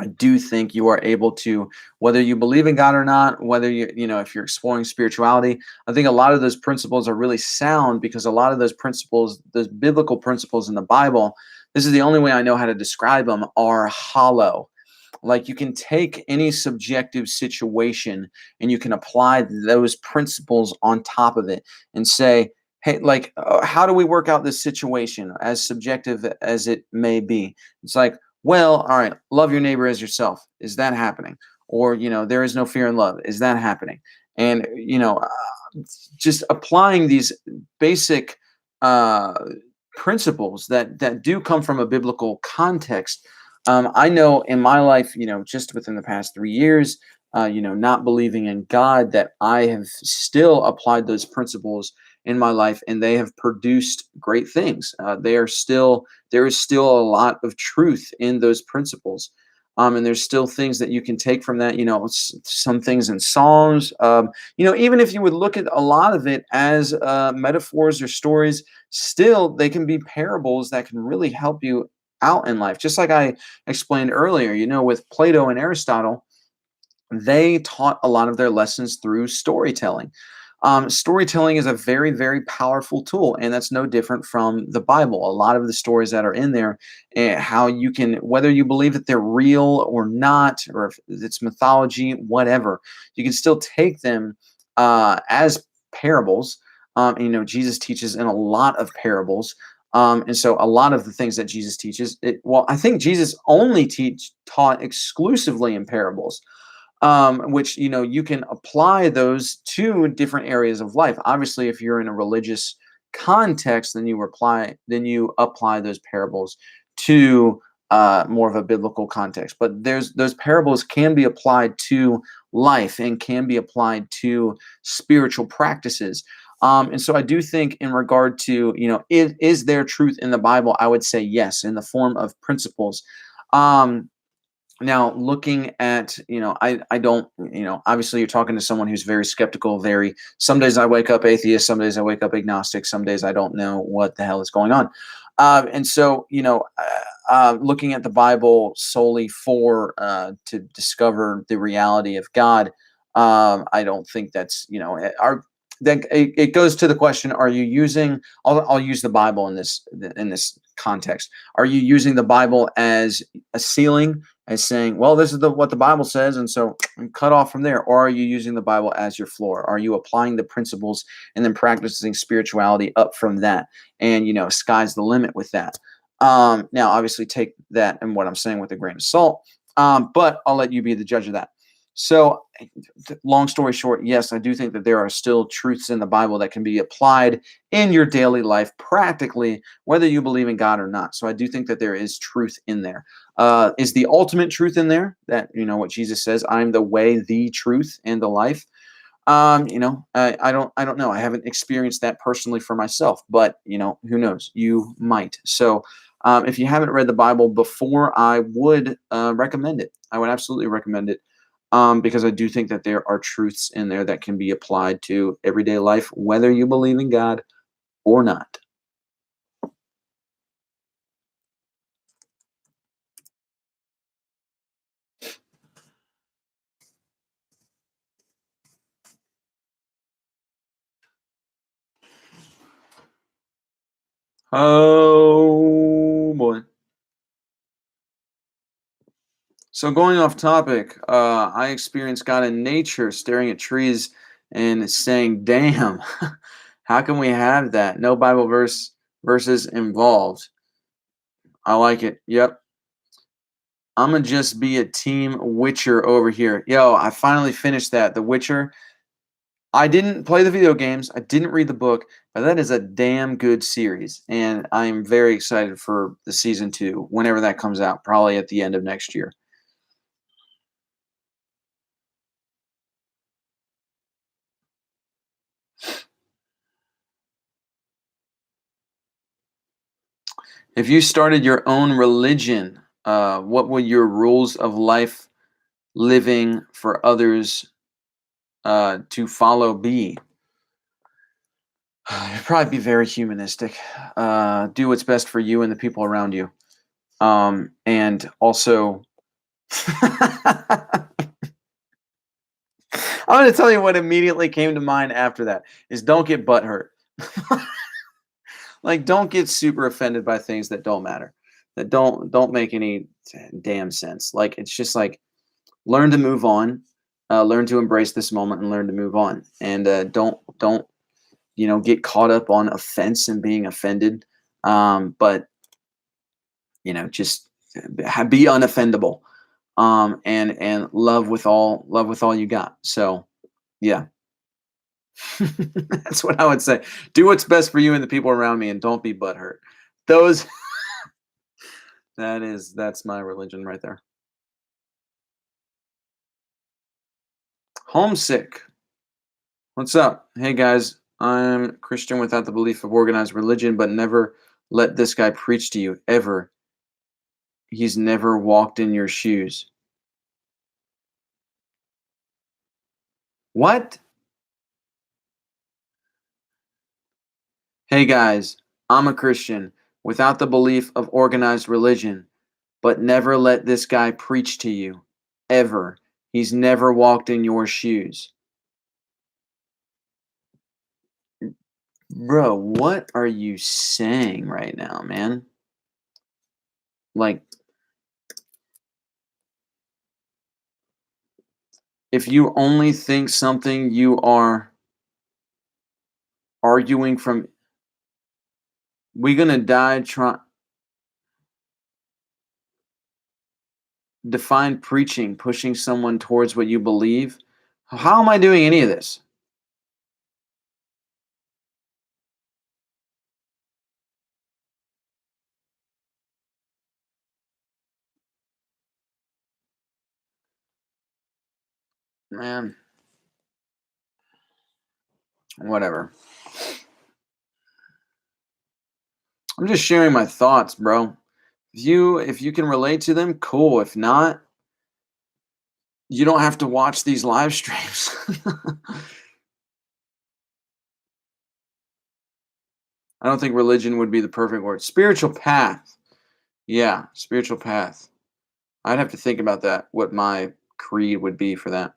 I do think you are able to, whether you believe in God or not, whether if you're exploring spirituality, I think a lot of those principles are really sound, because a lot of those principles, those biblical principles in the Bible, this is the only way I know how to describe them, are hollow. Like, you can take any subjective situation and you can apply those principles on top of it and say, hey, like, how do we work out this situation, as subjective as it may be? It's like, well, all right, love your neighbor as yourself. Is that happening? Or, there is no fear in love. Is that happening? And, just applying these basic uh, principles that do come from a biblical context. I know in my life, just within the past 3 years, not believing in God, that I have still applied those principles in my life, and they have produced great things. There is still a lot of truth in those principles. And there's still things that you can take from that, some things in Psalms, even if you would look at a lot of it as metaphors or stories, still they can be parables that can really help you out in life. Just like I explained earlier, with Plato and Aristotle, they taught a lot of their lessons through storytelling. Storytelling is a very, very powerful tool, and that's no different from the Bible. A lot of the stories that are in there, how you can, whether you believe that they're real or not, or if it's mythology, whatever, you can still take them as parables. Jesus teaches in a lot of parables. And so a lot of the things that Jesus teaches, I think Jesus only taught exclusively in parables, which you can apply those to different areas of life. Obviously, if you're in a religious context, then you apply those parables to more of a biblical context. But those parables can be applied to life and can be applied to spiritual practices. And so I do think, in regard to, is there truth in the Bible? I would say yes, in the form of principles. Um, Now, looking at, I don't, obviously you're talking to someone who's very skeptical, some days I wake up atheist, some days I wake up agnostic, some days I don't know what the hell is going on. And so, looking at the Bible solely to discover the reality of God, I don't think that's, then it goes to the question: are you using? I'll use the Bible in this context. Are you using the Bible as a ceiling, as saying, well, this is what the Bible says, and so cut off from there? Or are you using the Bible as your floor? Are you applying the principles and then practicing spirituality up from that? And, sky's the limit with that. Now, obviously, take that and what I'm saying with a grain of salt, but I'll let you be the judge of that. So, long story short, yes, I do think that there are still truths in the Bible that can be applied in your daily life practically, whether you believe in God or not. So I do think that there is truth in there. Is the ultimate truth in there that, what Jesus says, I'm the way, the truth, and the life? I don't know. I haven't experienced that personally for myself, but who knows? You might. So if you haven't read the Bible before, I would recommend it. I would absolutely recommend it, because I do think that there are truths in there that can be applied to everyday life, whether you believe in God or not. Oh boy. So, going off topic, I experienced God in nature, staring at trees and saying, "Damn, how can we have that? No Bible verses involved." I like it. Yep. I'm gonna just be a team Witcher over here. Yo, I finally finished that. The Witcher. I didn't play the video games. I didn't read the book, but that is a damn good series, and I am very excited for the season two whenever that comes out. Probably at the end of next year. If you started your own religion, what would your rules of life living for others to follow be? It'd probably be very humanistic. Do what's best for you and the people around you. And also, I'm going to tell you what immediately came to mind after that is don't get butthurt. Like, don't get super offended by things that don't matter, that don't make any damn sense. Like, it's just like learn to move on, learn to embrace this moment, and learn to move on. And don't get caught up on offense and being offended. But just be unoffendable, and love with all you got. So yeah. That's what I would say. Do what's best for you and the people around me, and don't be butthurt. Those that's my religion right there. Homesick. What's up? Hey guys, I'm Christian without the belief of organized religion, but never let this guy preach to you ever. He's never walked in your shoes. What? Hey guys, I'm a Christian without the belief of organized religion, but never let this guy preach to you. Ever. He's never walked in your shoes. Bro, what are you saying right now, man? Like, if you only think something, you are arguing from. We gonna die trying. Define preaching, pushing someone towards what you believe. How am I doing any of this? Man, whatever. I'm just sharing my thoughts, bro. If you can relate to them, cool. If not, you don't have to watch these live streams. I don't think religion would be the perfect word. Spiritual path. Yeah, spiritual path. I'd have to think about that, what my creed would be for that.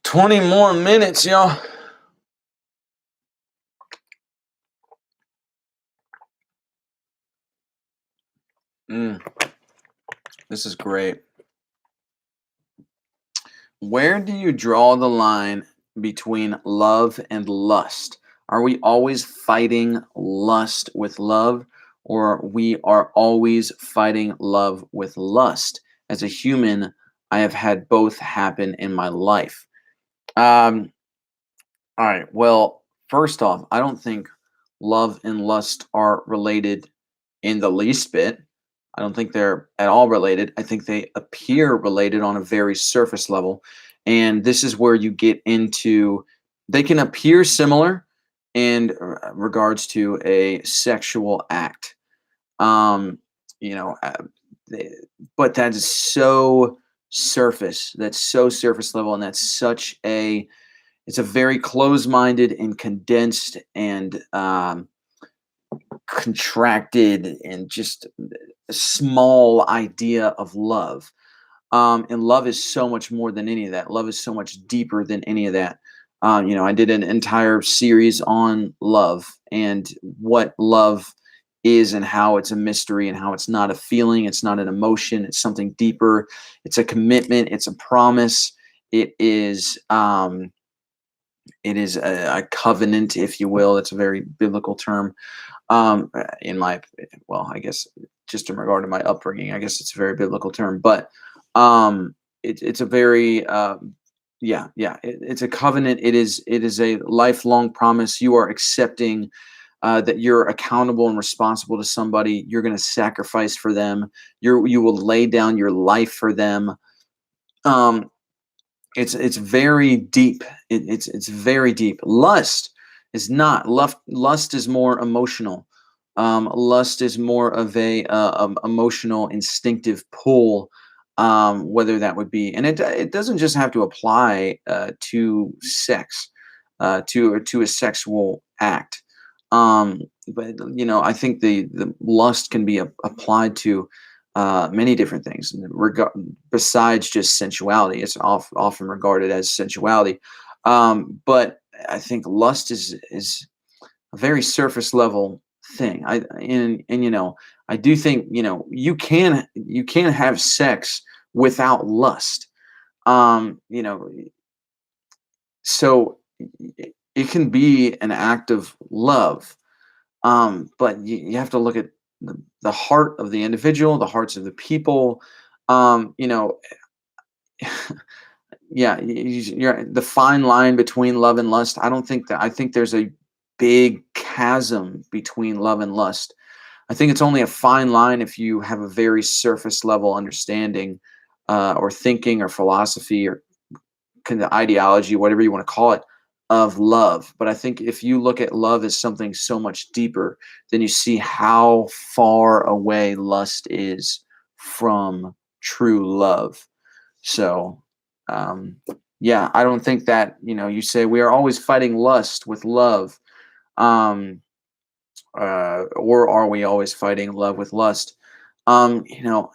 20 more minutes, y'all. Mm, this is great. Where do you draw the line between love and lust? Are we always fighting lust with love, or we are always fighting love with lust? As a human, I have had both happen in my life. Um, all right. Well, first off, I don't think love and lust are related in the least bit. I don't think they're at all related. I think they appear related on a very surface level. And this is where you get into, they can appear similar in regards to a sexual act. Um, you know, they- but that is so surface. That's so surface level. And that's such a, it's a very close-minded and condensed and contracted and just a small idea of love. And love is so much more than any of that. Love is so much deeper than any of that. I did an entire series on love and what love is and how it's a mystery and how it's not a feeling, it's not an emotion, it's something deeper. It's a commitment, it's a promise. It is a covenant, if you will. It's a very biblical term. In my well, I guess just in regard to my upbringing, I guess it's a very biblical term, but it's a very yeah, it's a covenant. It is a lifelong promise. You are accepting that you're accountable and responsible to somebody. You're going to sacrifice for them. You will lay down your life for them. Um, it's very deep. It's very deep. Lust is not. Lust is more emotional. Lust is more of a emotional, instinctive pull. Whether that would be, and it doesn't just have to apply to sex, to a sexual act. But I think the lust can be applied to many different things besides just sensuality. It's often regarded as sensuality, but I think lust is a very surface level thing. And I do think you can have sex without lust. Um, you know, so it can be an act of love, but you have to look at the heart of the individual, the hearts of the people. Um, you know, yeah, you're the fine line between love and lust. I think there's a big chasm between love and lust. I think it's only a fine line if you have a very surface level understanding, or thinking, or philosophy, or kind of ideology, whatever you want to call it, of love. But I think if you look at love as something so much deeper, then you see how far away lust is from true love. So, um, yeah, I don't think that, you say we are always fighting lust with love. Um, or are we always fighting love with lust? Um, you know,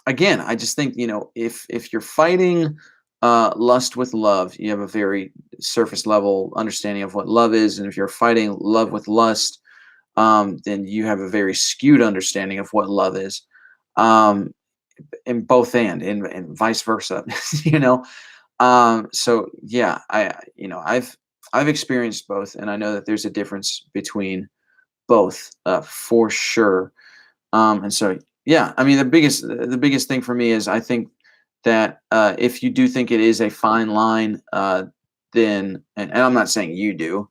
Again, I just think, if you're fighting lust with love, you have a very surface level understanding of what love is. And if you're fighting love with lust, then you have a very skewed understanding of what love is. Um, in both and vice versa, you know. So yeah, I've experienced both, and I know that there's a difference between both, for sure. And so, yeah, I mean, the biggest thing for me is I think that if you do think it is a fine line, then, and I'm not saying you do,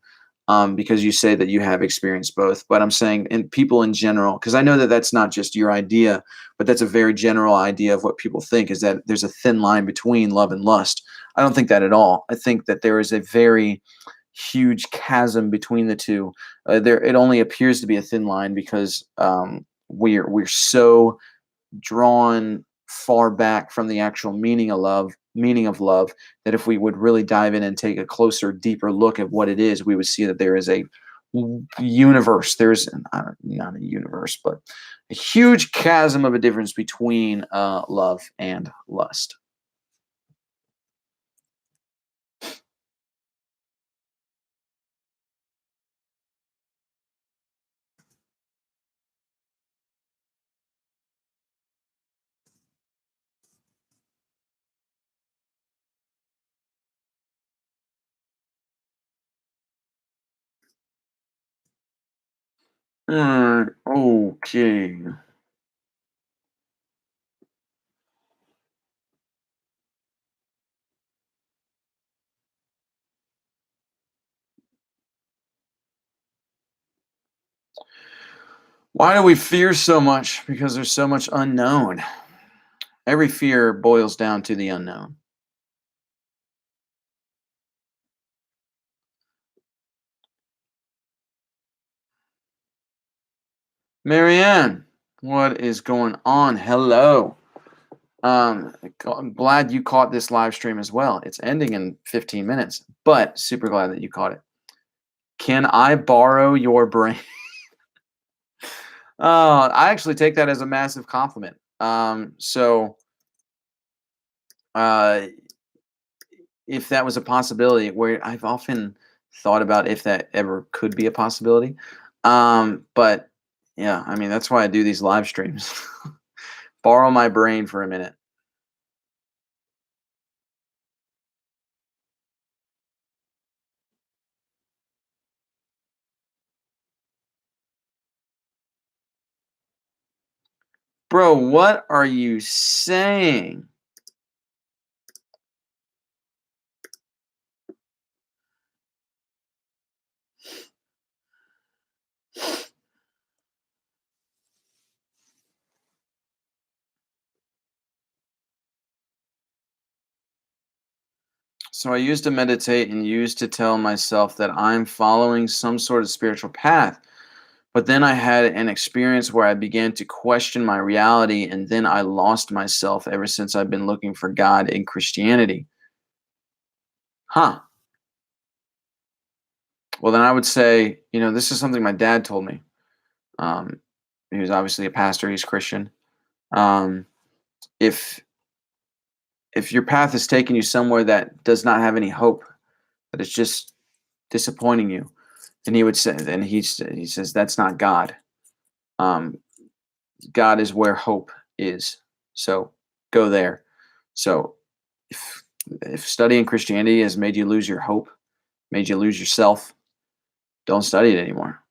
because you say that you have experienced both, but I'm saying in people in general, because I know that that's not just your idea, but that's a very general idea of what people think is that there's a thin line between love and lust. I don't think that at all. I think that there is a very huge chasm between the two. There, it only appears to be a thin line because we're so drawn far back from the actual meaning of love, that if we would really dive in and take a closer, deeper look at what it is, we would see that there is a universe. There's not a universe, but a huge chasm of a difference between love and lust. Okay. Why do we fear so much? Because there's so much unknown. Every fear boils down to the unknown. Marianne, what is going on? Hello. I'm glad you caught this live stream as well. It's ending in 15 minutes, but super glad that you caught it. Can I borrow your brain? I actually take that as a massive compliment. So uh, if that was a possibility, where I've often thought about if that ever could be a possibility. But yeah, I mean, that's why I do these live streams. Borrow my brain for a minute. Bro, what are you saying? So I used to meditate and used to tell myself that I'm following some sort of spiritual path. But then I had an experience where I began to question my reality, and then I lost myself ever since I've been looking for God in Christianity. Huh. Well, then I would say, this is something my dad told me. Um, he was obviously a pastor, he's Christian. Um, if if your path is taking you somewhere that does not have any hope, that it's just disappointing you, then he would say, then he says that's not God. Um, God is where hope is. So go there. So if studying Christianity has made you lose your hope, made you lose yourself, don't study it anymore.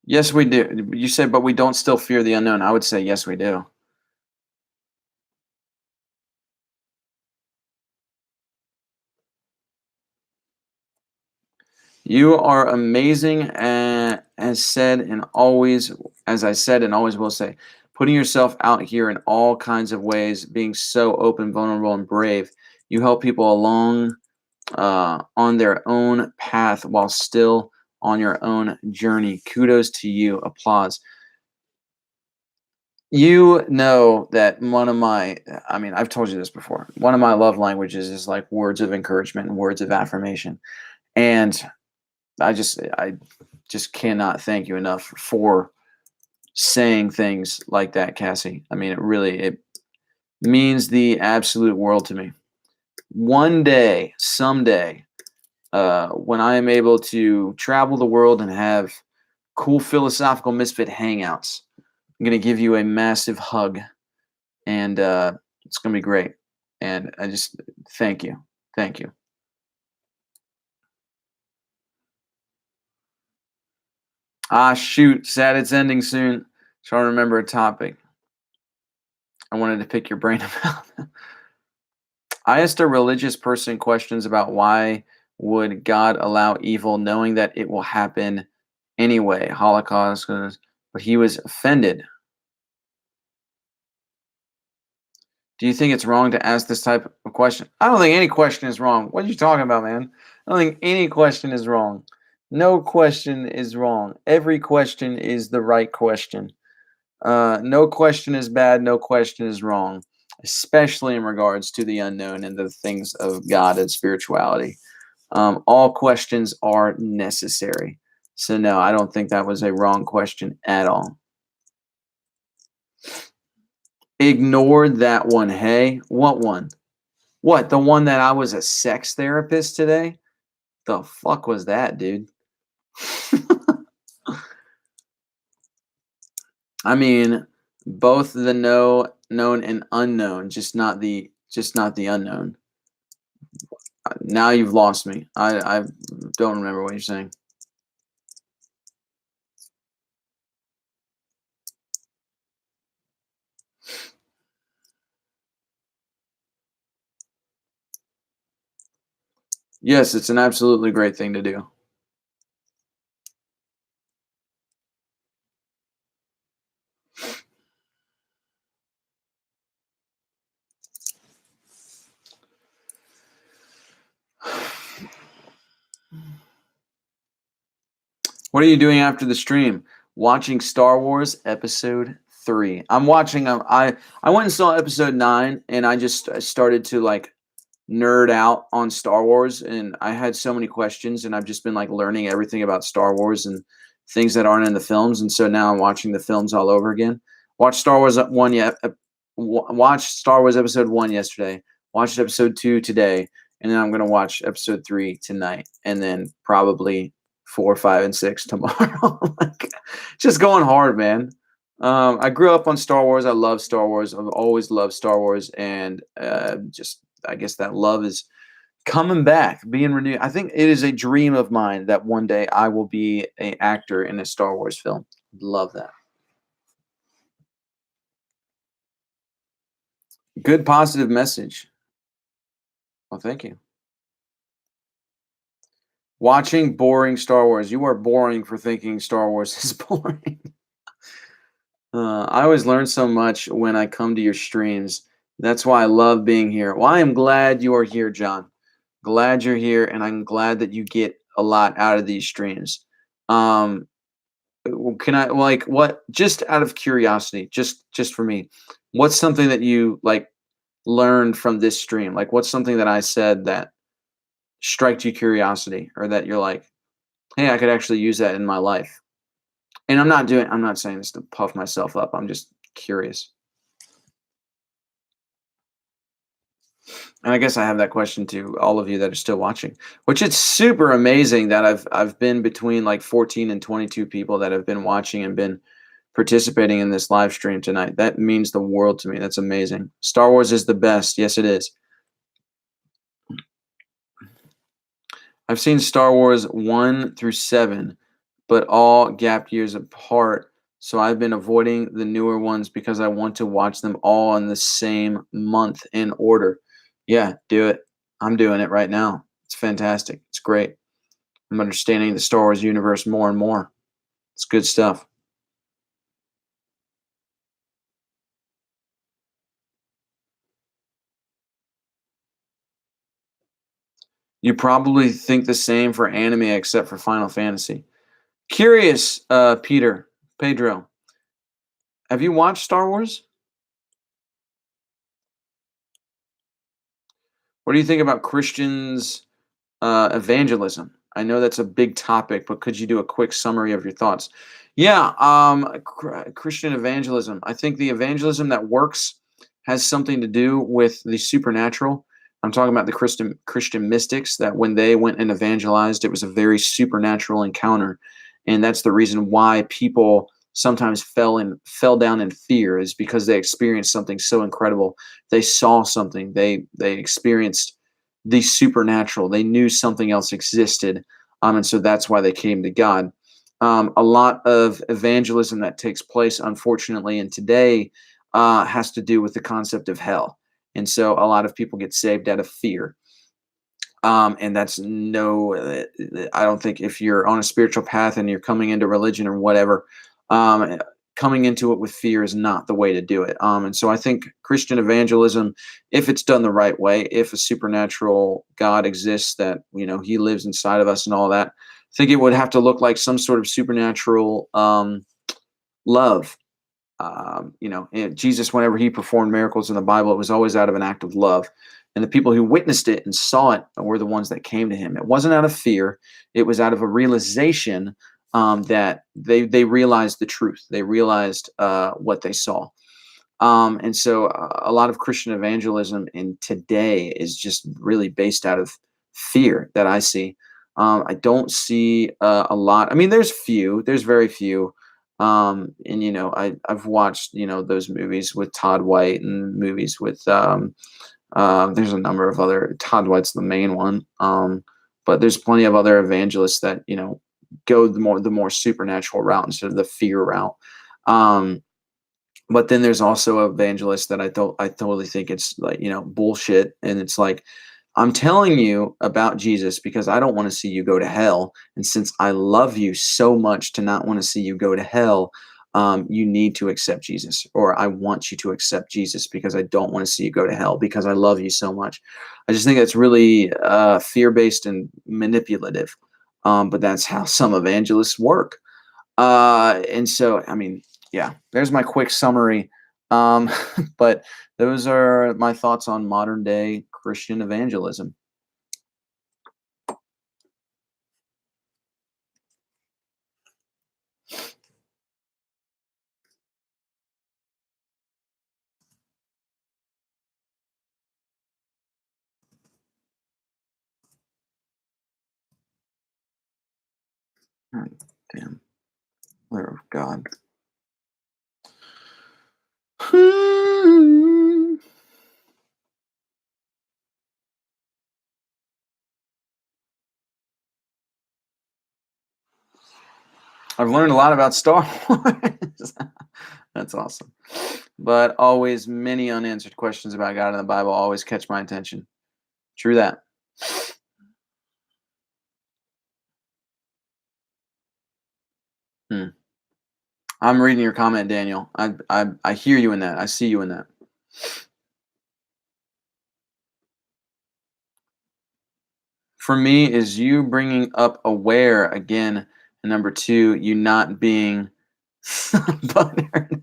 Yes, we do. You said, but we don't still fear the unknown. I would say, yes, we do. You are amazing, as said, and always, as I said, and always will say, putting yourself out here in all kinds of ways, being so open, vulnerable, and brave. You help people along on their own path while still on your own journey. Kudos to you. Applause. You know that I mean, I've told you this before. One of my love languages is like words of encouragement and words of affirmation. And I just cannot thank you enough for saying things like that, Cassie. I mean, it means the absolute world to me. One day, someday, when I am able to travel the world and have cool philosophical misfit hangouts, I'm gonna give you a massive hug, and it's gonna be great. And I just thank you, thank you. Ah, shoot, sad it's ending soon. Trying to remember a topic I wanted to pick your brain about. I asked a religious person questions about why would God allow evil knowing that it will happen anyway, Holocaust, but he was offended. Do you think it's wrong to ask this type of question? I don't think any question is wrong. What are you talking about, man? I don't think any question is wrong. No question is wrong. Every question is the right question. No question is bad. No question is wrong, especially in regards to the unknown and the things of God and spirituality. All questions are necessary. So, no, I don't think that was a wrong question at all. Ignored that one. Hey, what one? What, the one that I was a sex therapist today? The fuck was that, dude? I mean, both the known and unknown, just not the unknown. Now you've lost me. I don't remember what you're saying. Yes, it's an absolutely great thing to do. What are you doing after the stream? Watching Star Wars Episode 3. I'm watching. I went and saw Episode 9, and I just started to like nerd out on Star Wars, and I had so many questions, and I've just been like learning everything about Star Wars, and things that aren't in the films, and so now I'm watching the films all over again. Watch Star Wars one yet. Watch Star Wars episode 1 yesterday. Watched episode 2 today, and then I'm gonna watch episode 3 tonight, and then probably 4, 5, and 6 tomorrow. Like, just going hard, man. I grew up on Star Wars. I love Star Wars. I've always loved Star Wars, and just I guess that love is coming back, being renewed. I think it is a dream of mine that one day I will be an actor in a Star Wars film. Love that. Good positive message. Well, thank you. Watching boring Star Wars. You are boring for thinking Star Wars is boring. I always learn so much when I come to your streams. That's why I love being here. Well, I am glad you are here, John. Glad you're here, and I'm glad that you get a lot out of these streams. Um, can I like what? Just out of curiosity, just for me, what's something that you like learned from this stream? Like, what's something that I said that striked you curiosity, or that you're like, hey, I could actually use that in my life? And I'm not saying this to puff myself up. I'm just curious. And I guess I have that question to all of you that are still watching, which it's super amazing that I've been between like 14 and 22 people that have been watching and been participating in this live stream tonight. That means the world to me. That's amazing. Star Wars is the best. Yes, it is. I've seen Star Wars 1 through 7, but all gap years apart. So I've been avoiding the newer ones because I want to watch them all in the same month in order. Yeah, do it. I'm doing it right now. It's fantastic. It's great. I'm understanding the Star Wars universe more and more. It's good stuff. You probably think the same for anime except for Final Fantasy. Curious, Pedro, have you watched Star Wars? What do you think about Christians evangelism? I know that's a big topic, but could you do a quick summary of your thoughts? Yeah, Christian evangelism. I think the evangelism that works has something to do with the supernatural. I'm talking about the Christian mystics that when they went and evangelized, it was a very supernatural encounter, and that's the reason why people sometimes fell down in fear is because they experienced something so incredible. They saw something. They experienced the supernatural. They knew something else existed, and so that's why they came to God. A lot of evangelism that takes place, unfortunately, in today has to do with the concept of hell, and so a lot of people get saved out of fear. And that's no, I don't think if you're on a spiritual path and you're coming into religion or whatever, um, coming into it with fear is not the way to do it. And so I think Christian evangelism, if it's done the right way, if a supernatural God exists that, he lives inside of us and all that, I think it would have to look like some sort of supernatural love. And Jesus, whenever he performed miracles in the Bible, it was always out of an act of love. And the people who witnessed it and saw it were the ones that came to him. It wasn't out of fear. It was out of a realization that they realized the truth. They realized what they saw. And so a lot of Christian evangelism in today is just really based out of fear that I see. I don't see a lot. I mean, there's very few. And I've watched those movies with Todd White and movies with there's a number of other. Todd White's the main one, but there's plenty of other evangelists that go the more supernatural route instead of the fear route. Um, but then there's also evangelists that I totally think it's like bullshit, and it's like I'm telling you about Jesus because I don't want to see you go to hell. And since I love you so much to not want to see you go to hell, you need to accept Jesus, or I want you to accept Jesus because I don't want to see you go to hell because I love you so much. I just think that's really fear based and manipulative. But that's how some evangelists work. And so, I mean, yeah, there's my quick summary. Um, but those are my thoughts on modern day Christian evangelism. Oh, damn. Mother of God. I've learned a lot about Star Wars. That's awesome. But always many unanswered questions about God in the Bible always catch my attention. True that. Hmm. I'm reading your comment, Daniel. I hear you in that. I see you in that. For me, is you bringing up aware again, and number two, you not being butthurt.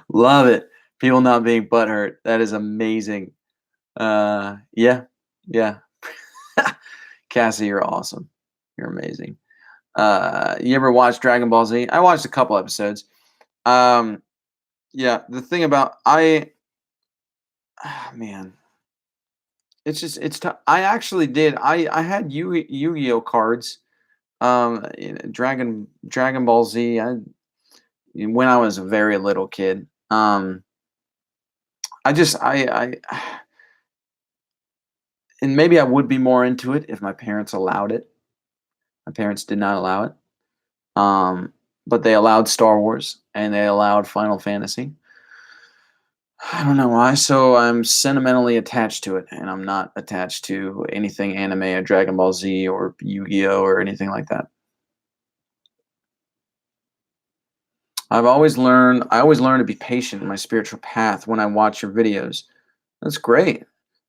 Love it. People not being butthurt. That is amazing. Yeah, yeah. Cassie, you're awesome. You're amazing. You ever watch Dragon Ball Z? I watched a couple episodes. Um, yeah, the thing about man, it's just it's tough. I actually did. I had Yu-Gi-Oh cards. Dragon Ball Z. When I was a very little kid. I just and maybe I would be more into it if my parents allowed it. My parents did not allow it. Um, but they allowed Star Wars and they allowed Final Fantasy. I don't know why. So I'm sentimentally attached to it, and I'm not attached to anything anime or Dragon Ball Z or Yu-Gi-Oh or anything like that. I always learn to be patient in my spiritual path when I watch your videos. That's great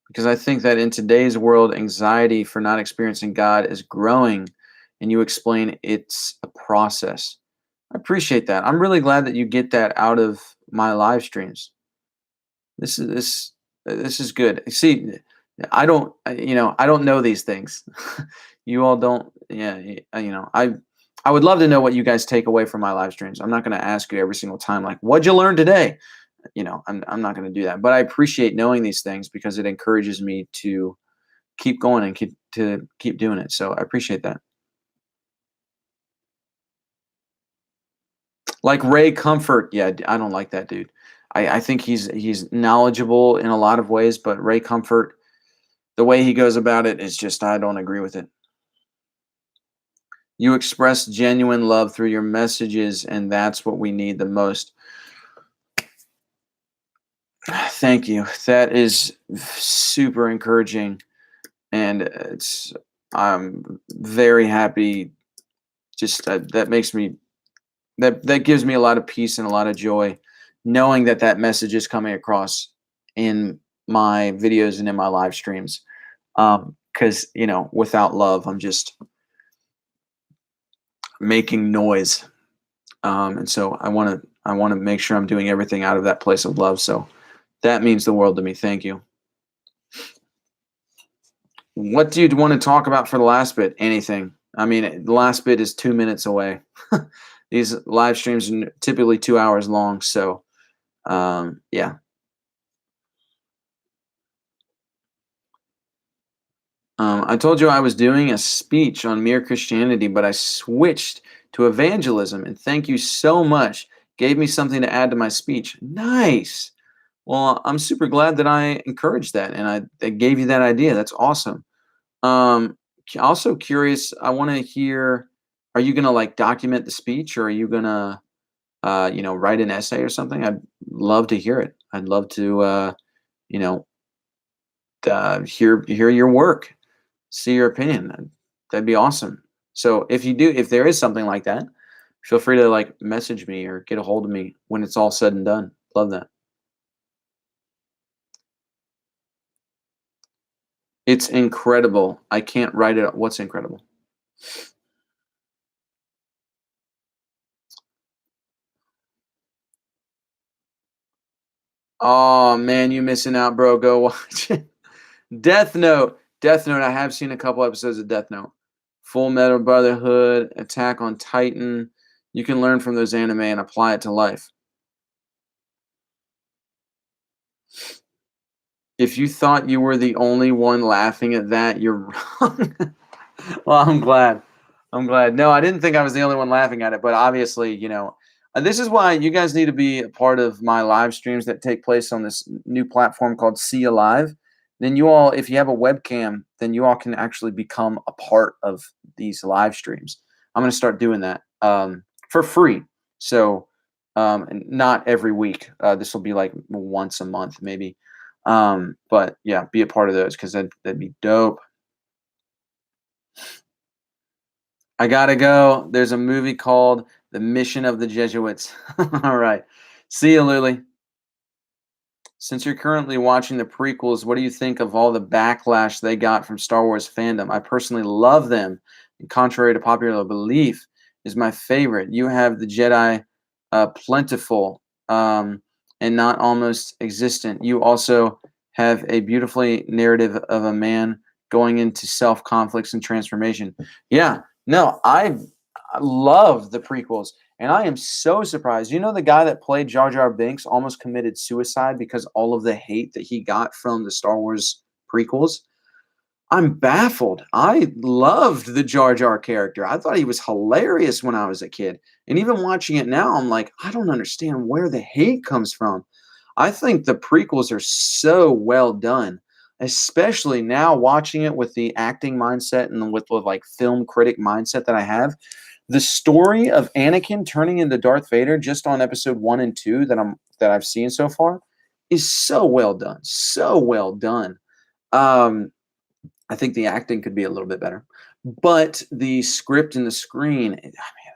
because I think that in today's world, anxiety for not experiencing God is growing, and you explain it's a process. I appreciate that. I'm really glad that you get that out of my live streams. This is this is good. See, I don't know these things. You all don't. Yeah, I would love to know what you guys take away from my live streams. I'm not going to ask you every single time like, "What'd you learn today?" I'm not going to do that. But I appreciate knowing these things because it encourages me to keep going and keep doing it. So I appreciate that. Like Ray Comfort, yeah, I don't like that dude. I think he's knowledgeable in a lot of ways, but Ray Comfort, the way he goes about it is just I don't agree with it. You express genuine love through your messages, and that's what we need the most. Thank you. That is super encouraging, and I'm very happy. Just that makes me that gives me a lot of peace and a lot of joy, knowing that that message is coming across in my videos and in my live streams. Because without love, I'm just making noise. And so I want to make sure I'm doing everything out of that place of love. So that means the world to me. Thank you. What do you want to talk about for the last bit? Anything. I mean, the last bit is 2 minutes away. These live streams are typically 2 hours long. So, yeah. I told you I was doing a speech on mere Christianity, but I switched to evangelism. And thank you so much. Gave me something to add to my speech. Nice. Well, I'm super glad that I encouraged that and I gave you that idea. That's awesome. Also curious, I want to hear, are you going to like document the speech or are you going to, write an essay or something? I'd love to hear it. I'd love to, you know, hear your work, see your opinion. That'd be awesome. So if there is something like that, feel free to like message me or get a hold of me when it's all said and done. Love that. It's incredible. I can't write it. What's incredible? Oh man, you missing out, bro. Go watch it. Death Note. Death Note. I have seen a couple episodes of Death Note. Full Metal Brotherhood, Attack on Titan. You can learn from those anime and apply it to life. If you thought you were the only one laughing at that, you're wrong. Well, I'm glad. I'm glad. No, I didn't think I was the only one laughing at it, but obviously, this is why you guys need to be a part of my live streams that take place on this new platform called See Alive. Then you all, if you have a webcam, then you all can actually become a part of these live streams. I'm going to start doing that for free. So, and not every week. This will be like once a month, maybe. But yeah, be a part of those because that'd be dope. I gotta go. There's a movie called The Mission of the Jesuits. All right. See you, Lily. Since you're currently watching the prequels, what do you think of all the backlash they got from Star Wars fandom? I personally love them, and contrary to popular belief, is my favorite. You have the Jedi plentiful and not almost existent. You also have a beautifully narrative of a man going into self conflicts and transformation. Yeah, no, I love the prequels. And I am so surprised. You know, the guy that played Jar Jar Binks almost committed suicide because all of the hate that he got from the Star Wars prequels. I'm baffled. I loved the Jar Jar character. I thought he was hilarious when I was a kid. And even watching it now, I'm like, I don't understand where the hate comes from. I think the prequels are so well done, especially now watching it with the acting mindset and with like film critic mindset that I have. The story of Anakin turning into Darth Vader just on episode 1 and 2 that I've seen so far is so well done. So well done. Um, I think the acting could be a little bit better, but the script and the screen,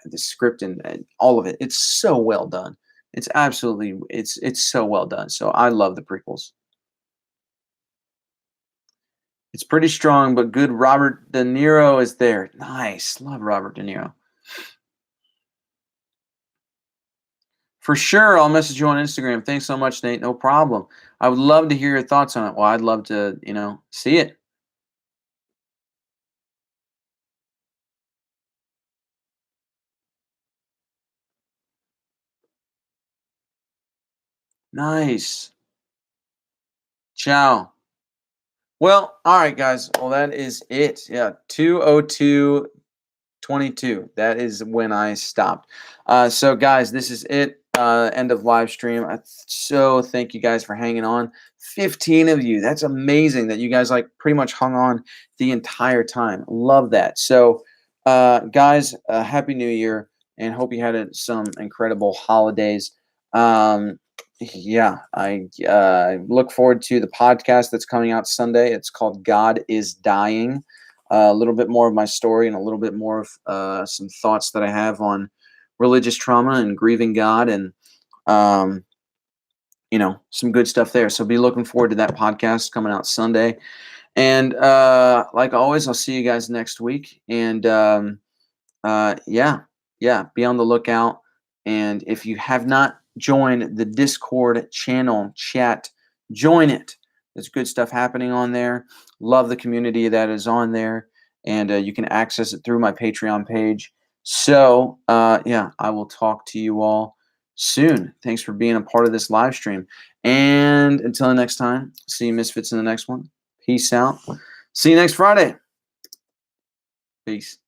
the script and all of it, it's so well done. It's absolutely, it's so well done. So I love the prequels. It's pretty strong, but good. Robert De Niro is there. Nice, love Robert De Niro. For sure, I'll message you on Instagram. Thanks so much, Nate. No problem. I would love to hear your thoughts on it. Well, I'd love to, see it. Nice. Ciao. Well, all right, guys. Well, that is it. Yeah, 2:02:22. That is when I stopped. So, guys, this is it. End of live stream. So thank you guys for hanging on. 15 of you. That's amazing that you guys like pretty much hung on the entire time. Love that. So, guys, happy New Year and hope you had some incredible holidays. Yeah, I look forward to the podcast that's coming out Sunday. It's called God is Dying. A little bit more of my story and a little bit more of some thoughts that I have on religious trauma and grieving God and, um, some good stuff there. So be looking forward to that podcast coming out Sunday. And like always, I'll see you guys next week. And yeah, be on the lookout. And if you have not joined the Discord channel chat, join it. There's good stuff happening on there. Love the community that is on there. And you can access it through my Patreon page. So, yeah, I will talk to you all soon. Thanks for being a part of this live stream. And until next time, see you Misfits in the next one. Peace out. See you next Friday. Peace.